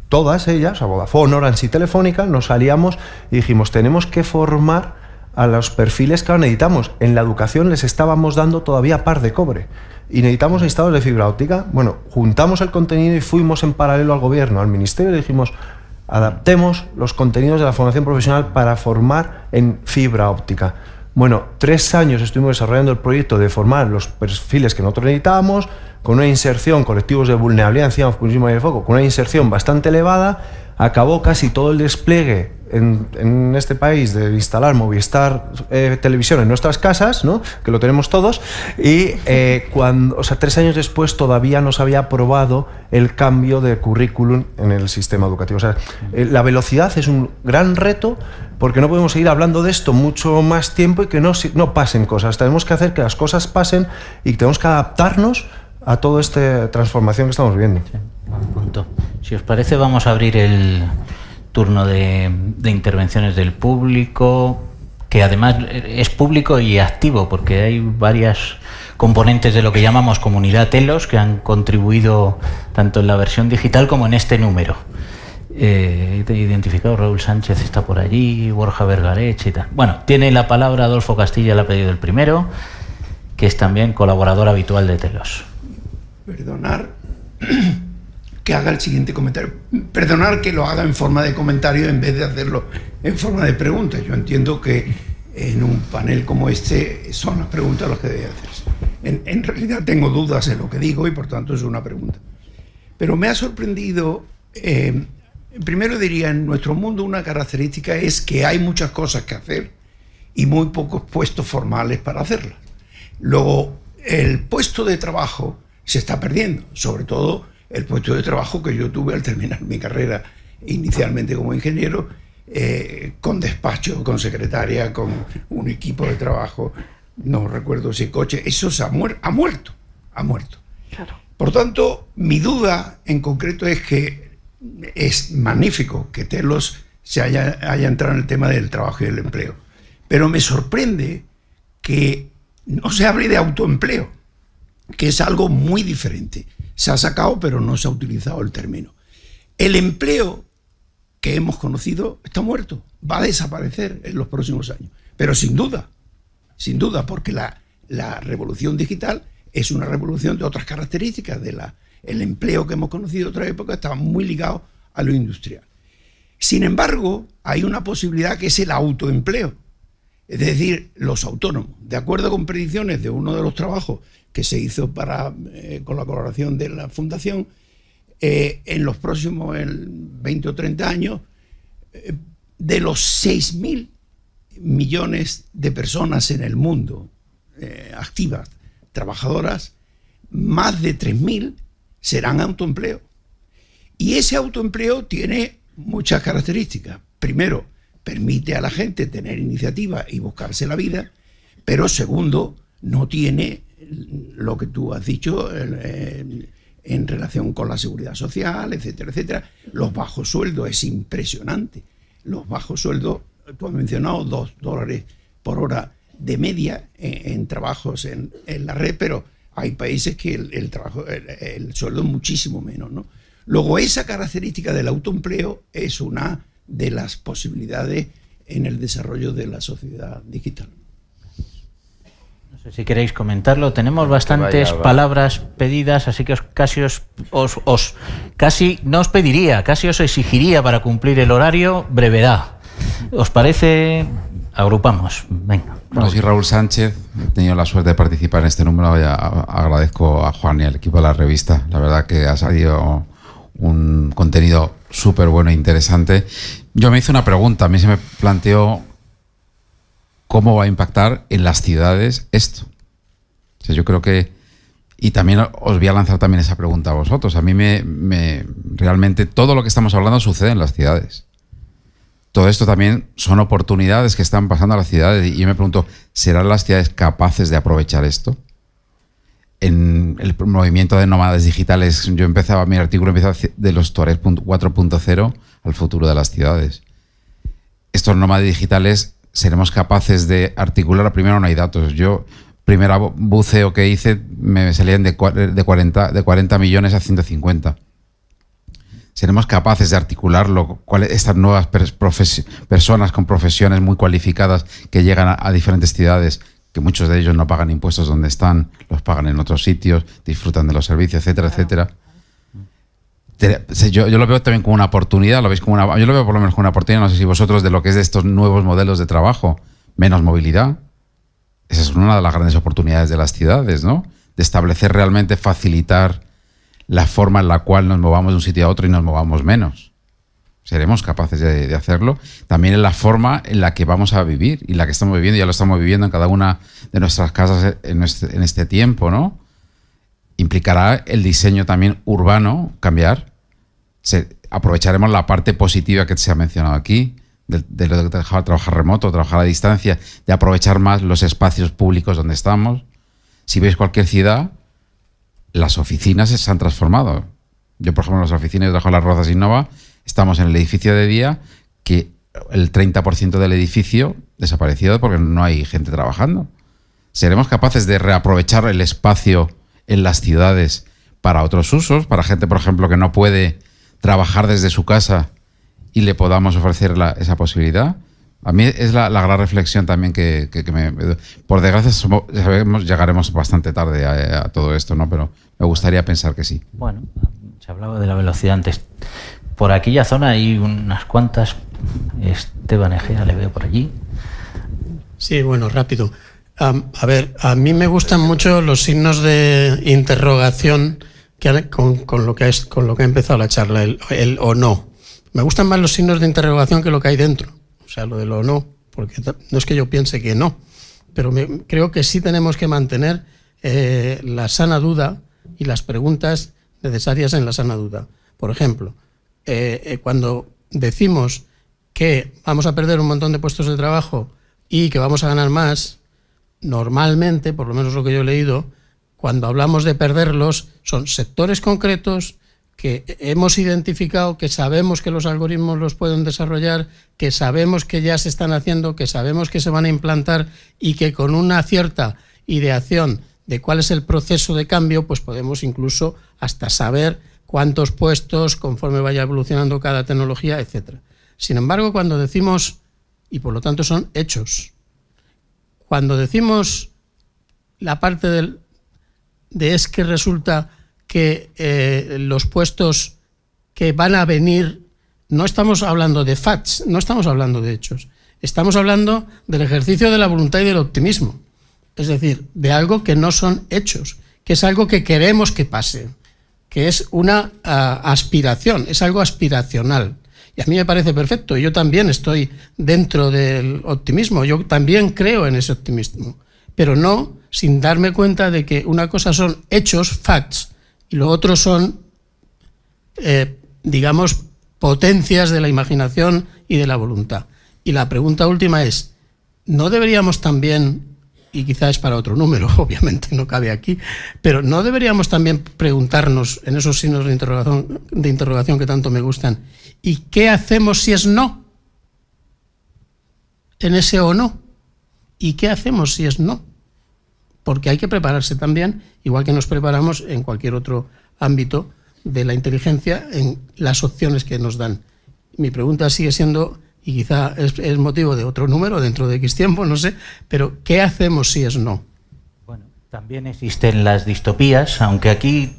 todas ellas, o sea, Vodafone, Orange y Telefónica, nos salíamos y dijimos, tenemos que formar a los perfiles que ahora necesitamos. En la educación les estábamos dando todavía par de cobre y necesitamos instaladores de fibra óptica. Bueno, juntamos el contenido y fuimos en paralelo al gobierno, al ministerio, y le dijimos, adaptemos los contenidos de la formación profesional para formar en fibra óptica. Bueno, 3 años estuvimos desarrollando el proyecto de formar los perfiles que nosotros necesitábamos, con una inserción, colectivos de vulnerabilidad, encima pusimos ahí el foco, con una inserción bastante elevada. Acabó casi todo el despliegue en este país de instalar Movistar Televisión en nuestras casas, ¿no? Que lo tenemos todos, y 3 años después todavía no se había aprobado el cambio de currículum en el sistema educativo. O sea, la velocidad es un gran reto, porque no podemos seguir hablando de esto mucho más tiempo y que no pasen cosas. Tenemos que hacer que las cosas pasen y tenemos que adaptarnos a toda esta transformación que estamos viviendo. Sí, buen punto. Si os parece, vamos a abrir el turno de intervenciones del público, que además es público y activo, porque hay varias componentes de lo que llamamos comunidad Telos que han contribuido tanto en la versión digital como en este número. He identificado, Raúl Sánchez está por allí, Borja Vergarech y tal. Bueno, tiene la palabra Adolfo Castilla, el apellido del primero, que es también colaborador habitual de Telos. Perdonar que haga el siguiente comentario. Perdonar que lo haga en forma de comentario en vez de hacerlo en forma de pregunta. Yo entiendo que en un panel como este son las preguntas las que debe hacerse. En realidad tengo dudas en lo que digo y por tanto es una pregunta. Pero me ha sorprendido, primero diría, en nuestro mundo una característica es que hay muchas cosas que hacer y muy pocos puestos formales para hacerlas. Luego, el puesto de trabajo se está perdiendo, sobre todo el puesto de trabajo que yo tuve al terminar mi carrera inicialmente como ingeniero, con despacho, con secretaria, con un equipo de trabajo, no recuerdo si coche, eso ha muerto. Claro. Por tanto, mi duda en concreto es que es magnífico que Telos haya entrado en el tema del trabajo y el empleo, pero me sorprende que no se hable de autoempleo, que es algo muy diferente. Se ha sacado, pero no se ha utilizado el término. El empleo que hemos conocido está muerto, va a desaparecer en los próximos años. Pero sin duda, porque la revolución digital es una revolución de otras características. El empleo que hemos conocido en otra época estaba muy ligado a lo industrial. Sin embargo, hay una posibilidad que es el autoempleo, es decir, los autónomos. De acuerdo con predicciones de uno de los trabajos que se hizo con la colaboración de la Fundación, en los próximos 20 o 30 años, de los 6.000 millones de personas en el mundo activas, trabajadoras, más de 3.000 serán autoempleo. Y ese autoempleo tiene muchas características. Primero, permite a la gente tener iniciativa y buscarse la vida, pero segundo, no tiene lo que tú has dicho en relación con la seguridad social, etcétera, etcétera. Los bajos sueldos, es impresionante. Los bajos sueldos, tú has mencionado $2 por hora de media en trabajos en la red, pero hay países que el sueldo es muchísimo menos, ¿no? Luego, esa característica del autoempleo es una de las posibilidades en el desarrollo de la sociedad digital. No sé si queréis comentarlo. Tenemos bastantes palabras pedidas, así que casi no os pediría, casi os exigiría para cumplir el horario brevedad. ¿Os parece? Agrupamos. Venga. Bueno, soy Raúl Sánchez, he tenido la suerte de participar en este número y agradezco a Juan y al equipo de la revista. La verdad que ha salido un contenido súper bueno e interesante. Yo me hice una pregunta, a mí se me planteó cómo va a impactar en las ciudades esto. O sea, yo creo que, y también os voy a lanzar también esa pregunta a vosotros, a mí realmente todo lo que estamos hablando sucede en las ciudades. Todo esto también son oportunidades que están pasando a las ciudades y yo me pregunto, ¿serán las ciudades capaces de aprovechar esto? En el movimiento de nómadas digitales, mi artículo empieza de los Tuareg 4.0 al futuro de las ciudades. Estos nómadas digitales, ¿seremos capaces de articular? Primero, no hay datos. Yo, primero buceo que hice, me salían de 40 millones a 150. ¿Seremos capaces de articularlo? Estas nuevas personas con profesiones muy cualificadas que llegan a diferentes ciudades, que muchos de ellos no pagan impuestos donde están, los pagan en otros sitios, disfrutan de los servicios, etcétera, etcétera. Yo lo veo también como una oportunidad, ¿lo veis como yo lo veo por lo menos como una oportunidad, no sé si vosotros, de lo que es de estos nuevos modelos de trabajo, menos movilidad. Esa es una de las grandes oportunidades de las ciudades, ¿no? De establecer realmente, facilitar la forma en la cual nos movamos de un sitio a otro y nos movamos menos. Seremos capaces de hacerlo. También en la forma en la que vamos a vivir y la que estamos viviendo, ya lo estamos viviendo en cada una de nuestras casas en este tiempo, ¿no? Implicará el diseño también urbano cambiar. Aprovecharemos la parte positiva que se ha mencionado aquí, de lo de trabajar remoto, trabajar a distancia, de aprovechar más los espacios públicos donde estamos. Si veis cualquier ciudad, las oficinas se han transformado. Yo, por ejemplo, en las oficinas de Trabajo en Las Rozas Innova, estamos en el edificio de día, que el 30% del edificio desaparecido porque no hay gente trabajando. ¿Seremos capaces de reaprovechar el espacio en las ciudades para otros usos? Para gente, por ejemplo, que no puede trabajar desde su casa y le podamos ofrecer esa posibilidad. A mí es la gran reflexión también que por desgracia llegaremos bastante tarde a todo esto, ¿no? Pero me gustaría pensar que sí. Bueno, se hablaba de la velocidad antes. Por aquella zona hay unas cuantas. Esteban Egea, le veo por allí. Sí, bueno, rápido. A ver, a mí me gustan mucho los signos de interrogación con lo que ha empezado la charla, el o no. Me gustan más los signos de interrogación que lo que hay dentro. O sea, lo del o no, porque no es que yo piense que no, pero creo que sí tenemos que mantener la sana duda y las preguntas necesarias en la sana duda. Por ejemplo, cuando decimos que vamos a perder un montón de puestos de trabajo y que vamos a ganar más, normalmente, por lo menos lo que yo he leído, cuando hablamos de perderlos, son sectores concretos que hemos identificado, que sabemos que los algoritmos los pueden desarrollar, que sabemos que ya se están haciendo, que sabemos que se van a implantar y que con una cierta ideación de cuál es el proceso de cambio, pues podemos incluso hasta saber cuántos puestos conforme vaya evolucionando cada tecnología, etcétera. Sin embargo, cuando decimos, y por lo tanto son hechos, cuando decimos la parte de es que resulta que los puestos que van a venir, no estamos hablando de facts, no estamos hablando de hechos, estamos hablando del ejercicio de la voluntad y del optimismo, es decir, de algo que no son hechos, que es algo que queremos que pase, que es una aspiración, es algo aspiracional. Y a mí me parece perfecto, yo también estoy dentro del optimismo, yo también creo en ese optimismo, pero no sin darme cuenta de que una cosa son hechos, facts, y lo otro son, digamos, potencias de la imaginación y de la voluntad. Y la pregunta última es, ¿no deberíamos también, y quizá es para otro número, obviamente no cabe aquí, pero ¿no deberíamos también preguntarnos en esos signos de interrogación que tanto me gustan, ¿y qué hacemos si es no? En ese o no. ¿Y qué hacemos si es no? Porque hay que prepararse también, igual que nos preparamos en cualquier otro ámbito de la inteligencia, en las opciones que nos dan. Mi pregunta sigue siendo, y quizá es motivo de otro número dentro de X tiempo, no sé, pero ¿qué hacemos si es no? Bueno, también existen las distopías, aunque aquí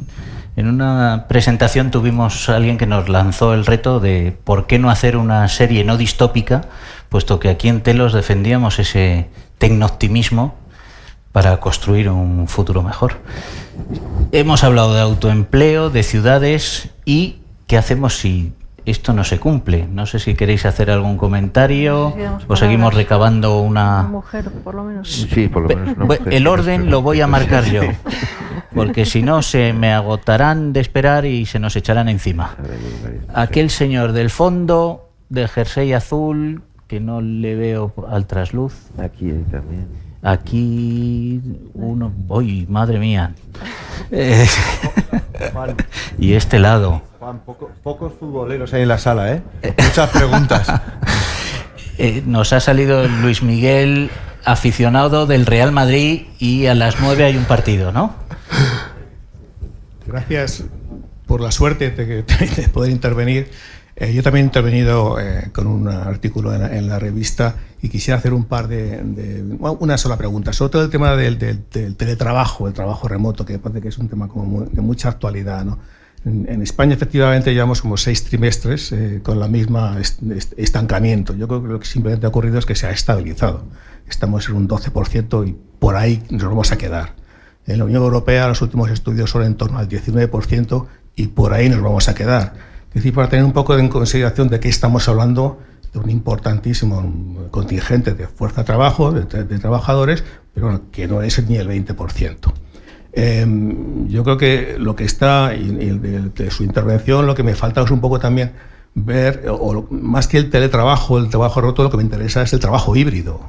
en una presentación tuvimos a alguien que nos lanzó el reto de por qué no hacer una serie no distópica, puesto que aquí en Telos defendíamos ese tecnooptimismo para construir un futuro mejor. Hemos hablado de autoempleo, de ciudades y qué hacemos si esto no se cumple. No sé si queréis hacer algún comentario o seguimos recabando una mujer, por lo menos. Sí, por lo menos una mujer. El orden lo voy a marcar yo, porque si no se me agotarán de esperar y se nos echarán encima. Aquel señor del fondo, del jersey azul, que no le veo al trasluz. Aquí también. Aquí uno... ¡Uy, madre mía! Y este lado. Juan, pocos futboleros hay en la sala, ¿eh? Muchas preguntas. Nos ha salido Luis Miguel, aficionado del Real Madrid, y a las 9 hay un partido, ¿no? Gracias por la suerte de poder intervenir. Yo también he intervenido con un artículo en la revista y quisiera hacer una sola pregunta, sobre todo el tema del teletrabajo, el trabajo remoto, que me parece que es un tema como de mucha actualidad, ¿no? En España efectivamente llevamos como 6 trimestres con la misma estancamiento. Yo creo que lo que simplemente ha ocurrido es que se ha estabilizado. Estamos en un 12% y por ahí nos vamos a quedar. En la Unión Europea los últimos estudios son en torno al 19% y por ahí nos vamos a quedar. Es decir, para tener un poco en consideración de qué estamos hablando, de un importantísimo contingente de fuerza de trabajo, de trabajadores, pero bueno, que no es ni el 20%. Yo creo que lo que está, y de su intervención, lo que me falta es un poco también ver, o más que el teletrabajo, el trabajo remoto, lo que me interesa es el trabajo híbrido,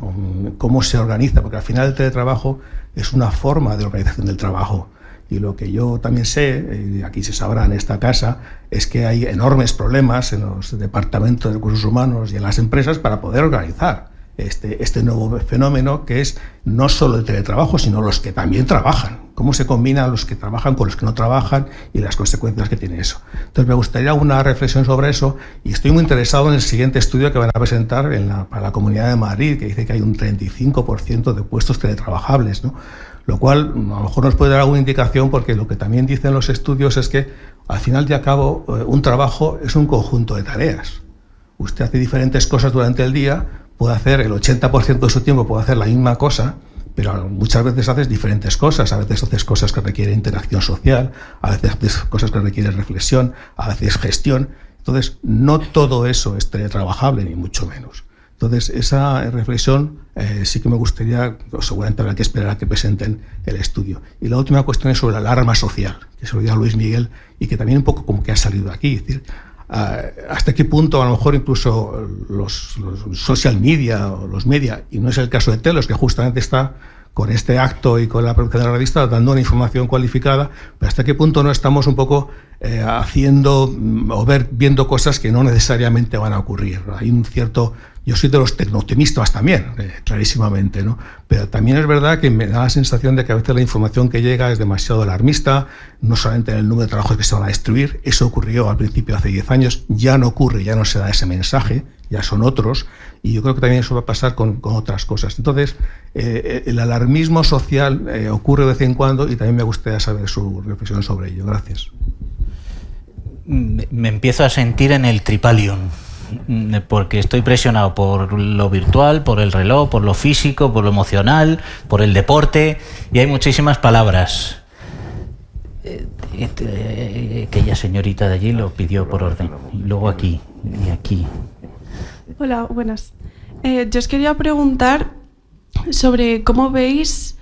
cómo se organiza, porque al final el teletrabajo es una forma de organización del trabajo. Y lo que yo también sé, y aquí se sabrá en esta casa, es que hay enormes problemas en los departamentos de recursos humanos y en las empresas para poder organizar este nuevo fenómeno, que es no solo el teletrabajo, sino los que también trabajan. Cómo se combinan los que trabajan con los que no trabajan y las consecuencias que tiene eso. Entonces me gustaría una reflexión sobre eso, y estoy muy interesado en el siguiente estudio que van a presentar para la Comunidad de Madrid, que dice que hay un 35% de puestos teletrabajables, ¿no? Lo cual a lo mejor nos puede dar alguna indicación, porque lo que también dicen los estudios es que al final y al cabo un trabajo es un conjunto de tareas. Usted hace diferentes cosas durante el día, puede hacer el 80% de su tiempo, puede hacer la misma cosa, pero muchas veces haces diferentes cosas. A veces haces cosas que requieren interacción social, a veces haces cosas que requieren reflexión, a veces gestión. Entonces, no todo eso es teletrabajable, ni mucho menos. Entonces, esa reflexión sí que me gustaría, seguramente habrá que esperar a que presenten el estudio. Y la última cuestión es sobre la alarma social, que se lo dio a Luis Miguel y que también un poco como que ha salido aquí. Es decir, hasta qué punto a lo mejor incluso los social media o los media, y no es el caso de Telos, que justamente está con este acto y con la producción de la revista dando una información cualificada, pero hasta qué punto no estamos un poco haciendo o viendo cosas que no necesariamente van a ocurrir. Hay un cierto, Yo soy de los tecnooptimistas también, clarísimamente, ¿no? Pero también es verdad que me da la sensación de que a veces la información que llega es demasiado alarmista, no solamente en el número de trabajos que se van a destruir, eso ocurrió al principio hace 10 años, ya no ocurre, ya no se da ese mensaje, ya son otros, y yo creo que también eso va a pasar con otras cosas. Entonces, el alarmismo social ocurre de vez en cuando y también me gustaría saber su reflexión sobre ello. Gracias. Me empiezo a sentir en el Tripalium, porque estoy presionado por lo virtual, por el reloj, por lo físico, por lo emocional, por el deporte, y hay muchísimas palabras. Aquella señorita de allí lo pidió por orden, y luego aquí, y aquí. Hola, buenas. Yo os quería preguntar sobre cómo veis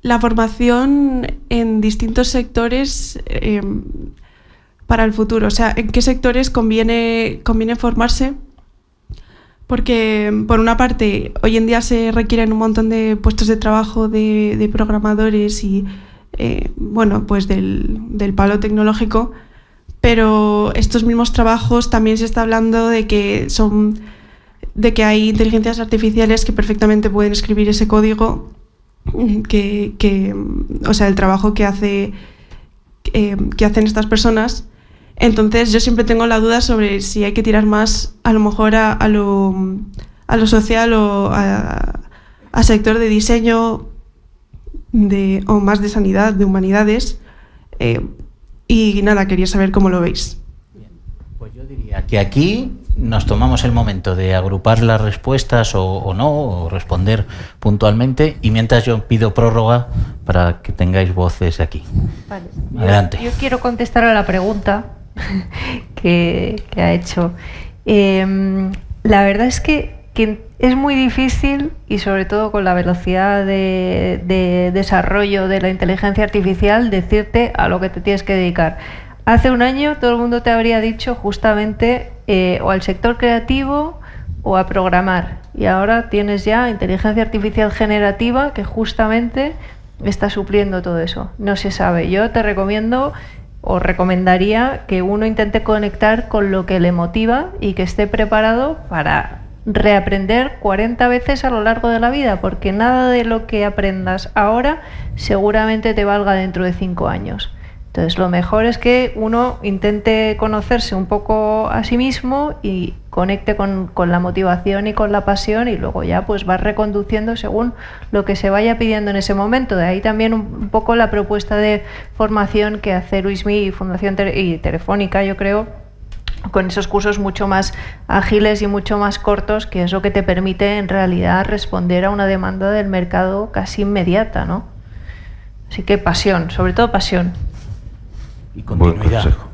la formación en distintos sectores para el futuro. O sea, ¿en qué sectores conviene formarse? Porque, por una parte, hoy en día se requieren un montón de puestos de trabajo de programadores y, bueno, pues del palo tecnológico, pero estos mismos trabajos también se está hablando de que hay inteligencias artificiales que perfectamente pueden escribir ese código, o sea, el trabajo que hacen estas personas. Entonces yo siempre tengo la duda sobre si hay que tirar más a lo mejor a lo social o a sector de diseño o más de sanidad, de humanidades. Y nada, quería saber cómo lo veis. Bien, pues yo diría que aquí nos tomamos el momento de agrupar las respuestas o no, o responder puntualmente, y mientras yo pido prórroga para que tengáis voces aquí. Vale. Adelante. Yo quiero contestar a la pregunta que ha hecho. La verdad es que es muy difícil, y sobre todo con la velocidad de desarrollo de la inteligencia artificial, decirte a lo que te tienes que dedicar. Hace un año todo el mundo te habría dicho justamente o al sector creativo o a programar, y ahora tienes ya inteligencia artificial generativa que justamente está supliendo todo eso. No se sabe. Yo te recomiendo o recomendaría que uno intente conectar con lo que le motiva y que esté preparado para reaprender 40 veces a lo largo de la vida, porque nada de lo que aprendas ahora seguramente te valga dentro de 5 años. Entonces, lo mejor es que uno intente conocerse un poco a sí mismo y conecte con la motivación y con la pasión, y luego ya pues va reconduciendo según lo que se vaya pidiendo en ese momento. De ahí también un poco la propuesta de formación que hace Luismi y Fundación y Telefónica, yo creo, con esos cursos mucho más ágiles y mucho más cortos, que es lo que te permite en realidad responder a una demanda del mercado casi inmediata, ¿no? Así que pasión, sobre todo pasión. Y continuidad. Buen consejo.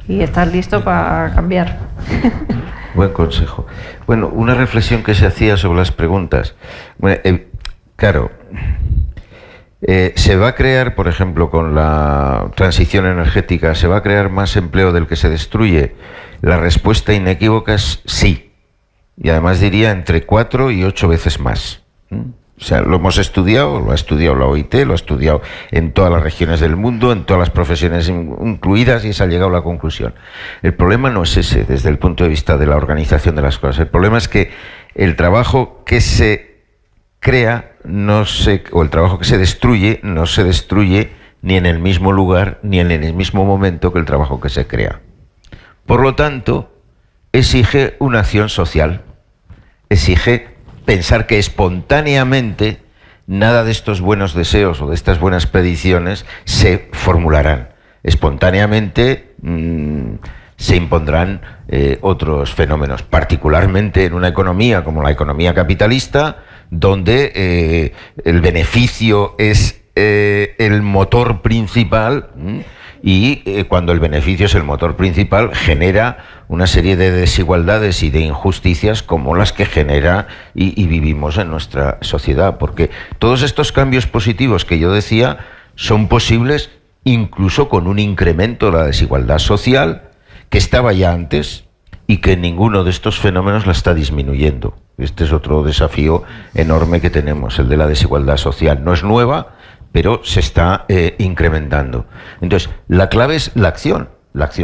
Y estar listo para cambiar. Buen consejo. Bueno, una reflexión que se hacía sobre las preguntas. Bueno, claro, se va a crear, por ejemplo, con la transición energética, ¿se va a crear más empleo del que se destruye? La respuesta inequívoca es sí. Y además diría entre 4 y 8 veces más. O sea, lo hemos estudiado, lo ha estudiado la OIT, lo ha estudiado en todas las regiones del mundo, en todas las profesiones incluidas, y se ha llegado a la conclusión. El problema no es ese desde el punto de vista de la organización de las cosas. El problema es que el trabajo que se crea o el trabajo que se destruye no se destruye ni en el mismo lugar ni en el mismo momento que el trabajo que se crea. Por lo tanto, exige una acción social, exige pensar que espontáneamente nada de estos buenos deseos o de estas buenas predicciones se formularán. Espontáneamente se impondrán otros fenómenos, particularmente en una economía como la economía capitalista, donde el beneficio es el motor principal, y cuando el beneficio es el motor principal, genera una serie de desigualdades y de injusticias como las que genera y vivimos en nuestra sociedad, porque todos estos cambios positivos que yo decía son posibles incluso con un incremento de la desigualdad social que estaba ya antes y que ninguno de estos fenómenos la está disminuyendo. Este es otro desafío enorme que tenemos, el de la desigualdad social. No es nueva, pero se está incrementando. Entonces, la clave es la acción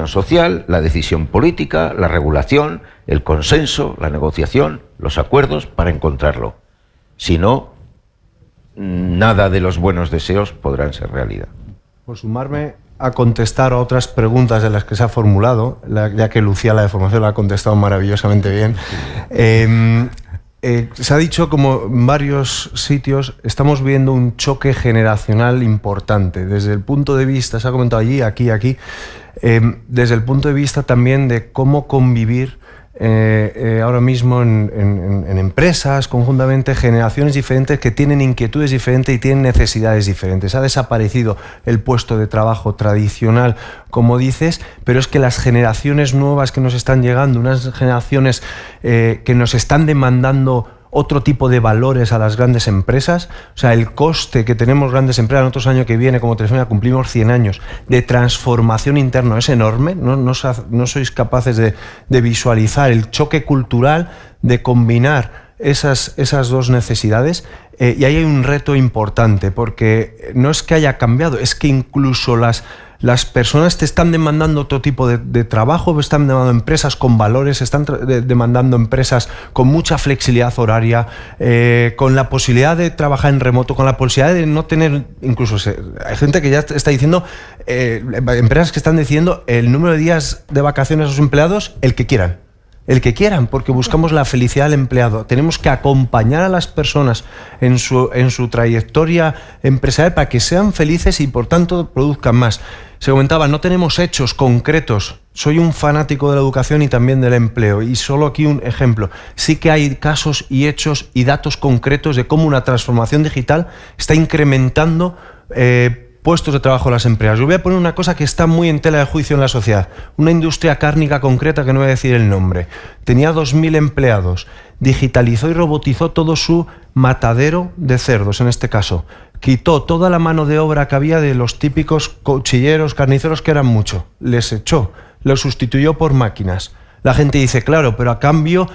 social, la decisión política, la regulación, el consenso, la negociación, los acuerdos para encontrarlo. Si no, nada de los buenos deseos podrán ser realidad. Por sumarme a contestar a otras preguntas de las que se ha formulado, ya que Lucía, la de formación, la ha contestado maravillosamente bien. Se ha dicho, como en varios sitios, estamos viendo un choque generacional importante. Desde el punto de vista, se ha comentado allí, aquí, desde el punto de vista también de cómo convivir ahora mismo en empresas, conjuntamente, generaciones diferentes que tienen inquietudes diferentes y tienen necesidades diferentes. Ha desaparecido el puesto de trabajo tradicional, como dices, pero es que las generaciones nuevas que nos están llegando, unas generaciones que nos están demandando otro tipo de valores a las grandes empresas. O sea, el coste que tenemos grandes empresas, nosotros año que viene como Telefónica cumplimos 100 años de transformación interna, es enorme. No sois capaces de visualizar el choque cultural, de combinar esas dos necesidades, y ahí hay un reto importante, porque no es que haya cambiado, es que incluso las personas te están demandando otro tipo de trabajo, están demandando empresas con valores, están demandando empresas con mucha flexibilidad horaria, con la posibilidad de trabajar en remoto, con la posibilidad de no tener, incluso hay gente que ya está diciendo, empresas que están diciendo el número de días de vacaciones a sus empleados, el que quieran, porque buscamos la felicidad del empleado. Tenemos que acompañar a las personas en su trayectoria empresarial para que sean felices y por tanto produzcan más. Se comentaba, no tenemos hechos concretos. Soy un fanático de la educación y también del empleo, y solo aquí un ejemplo. Sí que hay casos y hechos y datos concretos de cómo una transformación digital está incrementando puestos de trabajo en las empresas. Yo voy a poner una cosa que está muy en tela de juicio en la sociedad. Una industria cárnica concreta que no voy a decir el nombre. Tenía 2.000 empleados. Digitalizó y robotizó todo su matadero de cerdos, en este caso. Quitó toda la mano de obra que había de los típicos cuchilleros, carniceros, que eran mucho. Les echó. Los sustituyó por máquinas. La gente dice, claro, pero a cambio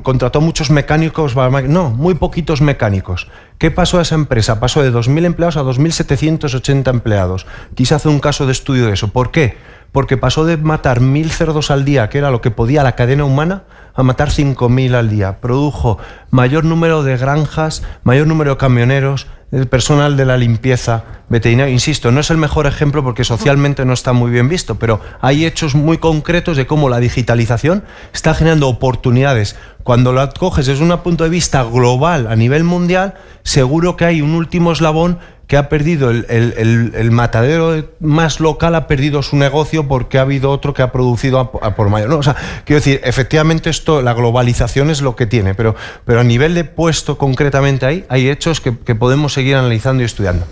contrató muchos mecánicos. No, muy poquitos mecánicos. ¿Qué pasó a esa empresa? Pasó de 2.000 empleados a 2.780 empleados. Quise hacer un caso de estudio de eso. ¿Por qué? Porque pasó de matar 1.000 cerdos al día, que era lo que podía la cadena humana, a matar 5.000 al día. Produjo mayor número de granjas, mayor número de camioneros, el personal de la limpieza, veterinario. Insisto, no es el mejor ejemplo porque socialmente no está muy bien visto, pero hay hechos muy concretos de cómo la digitalización está generando oportunidades. Cuando la coges desde un punto de vista global a nivel mundial, seguro que hay un último eslabón que ha perdido el matadero más local, ha perdido su negocio porque ha habido otro que ha producido a por mayor, ¿no? O sea, quiero decir, efectivamente esto, la globalización es lo que tiene, pero a nivel de puesto concretamente hay hechos que podemos seguir analizando y estudiando.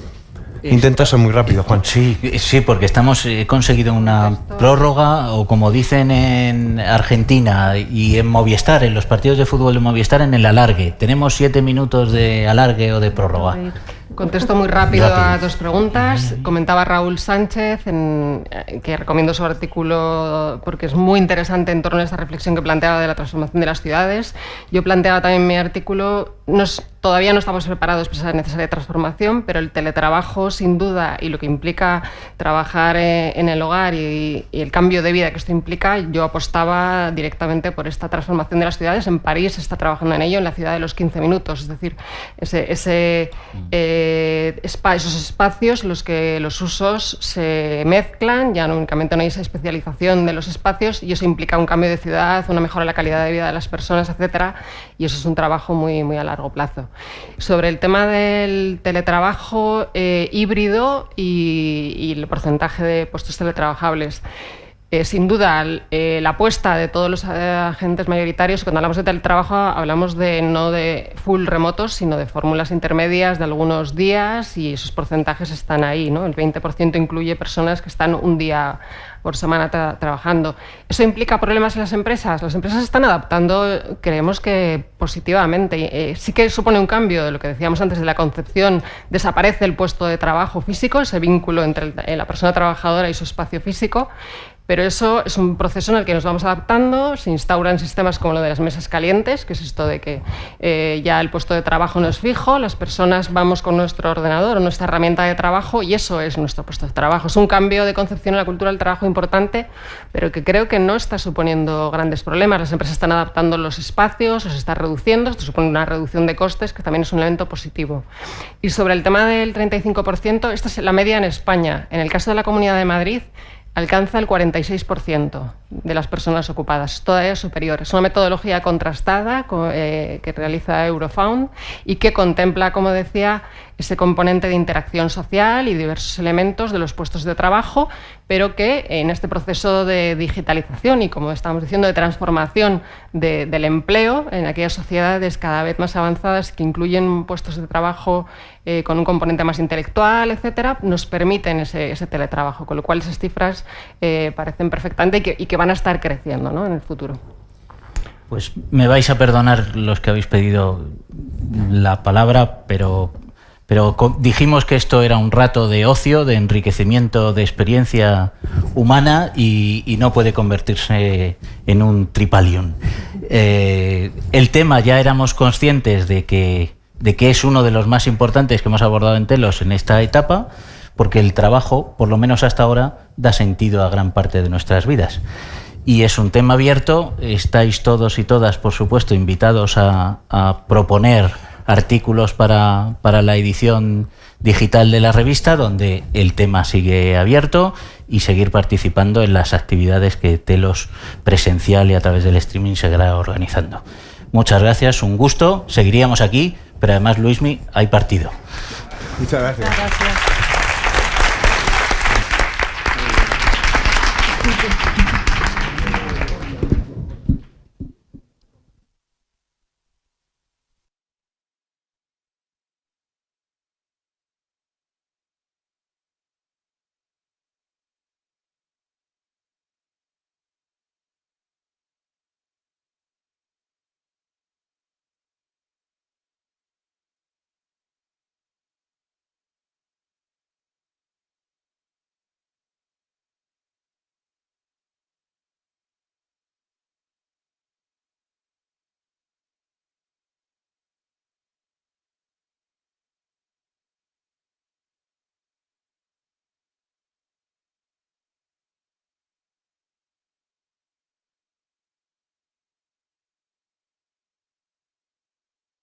Intenta ser muy rápido, Juan. Sí, porque he conseguido una prórroga, o como dicen en Argentina y en Movistar, en los partidos de fútbol de Movistar, en el alargue. Tenemos 7 minutos de alargue o de prórroga. Contesto muy rápido a dos preguntas. Comentaba Raúl Sánchez, que recomiendo su artículo porque es muy interesante en torno a esta reflexión que planteaba de la transformación de las ciudades. Yo planteaba también en mi artículo, todavía no estamos preparados para esa necesaria transformación, pero el teletrabajo, sin duda, y lo que implica trabajar en el hogar y el cambio de vida que esto implica, yo apostaba directamente por esta transformación de las ciudades. En París se está trabajando en ello, en la ciudad de los 15 minutos, es decir, esos espacios, los usos se mezclan, ya únicamente no hay esa especialización de los espacios, y eso implica un cambio de ciudad, una mejora de la calidad de vida de las personas, etcétera, y eso es un trabajo muy, muy a largo plazo. Sobre el tema del teletrabajo híbrido y el porcentaje de puestos teletrabajables, sin duda, la apuesta de todos los agentes mayoritarios, cuando hablamos de teletrabajo, hablamos no de full remotos, sino de fórmulas intermedias de algunos días, y esos porcentajes están ahí, ¿no? El 20% incluye personas que están un día por semana trabajando. ¿Eso implica problemas en las empresas? Las empresas se están adaptando, creemos que positivamente. Sí que supone un cambio de lo que decíamos antes de la concepción. Desaparece el puesto de trabajo físico, ese vínculo entre la persona trabajadora y su espacio físico, Pero eso es un proceso en el que nos vamos adaptando, se instauran sistemas como lo de las mesas calientes, que es esto de que ya el puesto de trabajo no es fijo, las personas vamos con nuestro ordenador o nuestra herramienta de trabajo y eso es nuestro puesto de trabajo. Es un cambio de concepción en la cultura del trabajo importante, pero que creo que no está suponiendo grandes problemas. Las empresas están adaptando los espacios, los está reduciendo, esto supone una reducción de costes, que también es un elemento positivo. Y sobre el tema del 35%, esta es la media en España. En el caso de la Comunidad de Madrid, alcanza el 46% de las personas ocupadas, todavía superior. Es una metodología contrastada que realiza Eurofound y que contempla, como decía, ese componente de interacción social y diversos elementos de los puestos de trabajo, pero que en este proceso de digitalización y, como estamos diciendo, de transformación del empleo en aquellas sociedades cada vez más avanzadas que incluyen puestos de trabajo con un componente más intelectual, etcétera, nos permiten ese teletrabajo, con lo cual esas cifras parecen perfectamente y que van a estar creciendo, ¿no?, en el futuro. Pues me vais a perdonar los que habéis pedido la palabra, pero dijimos que esto era un rato de ocio, de enriquecimiento de experiencia humana y no puede convertirse en un tripalium. El tema ya éramos conscientes de que es uno de los más importantes que hemos abordado en Telos en esta etapa, porque el trabajo, por lo menos hasta ahora, da sentido a gran parte de nuestras vidas. Y es un tema abierto, estáis todos y todas, por supuesto, invitados a proponer artículos para la edición digital de la revista, donde el tema sigue abierto, y seguir participando en las actividades que Telos presencial y a través del streaming seguirá organizando. Muchas gracias, un gusto, seguiríamos aquí, pero además, Luismi, hay partido. Muchas gracias. Gracias.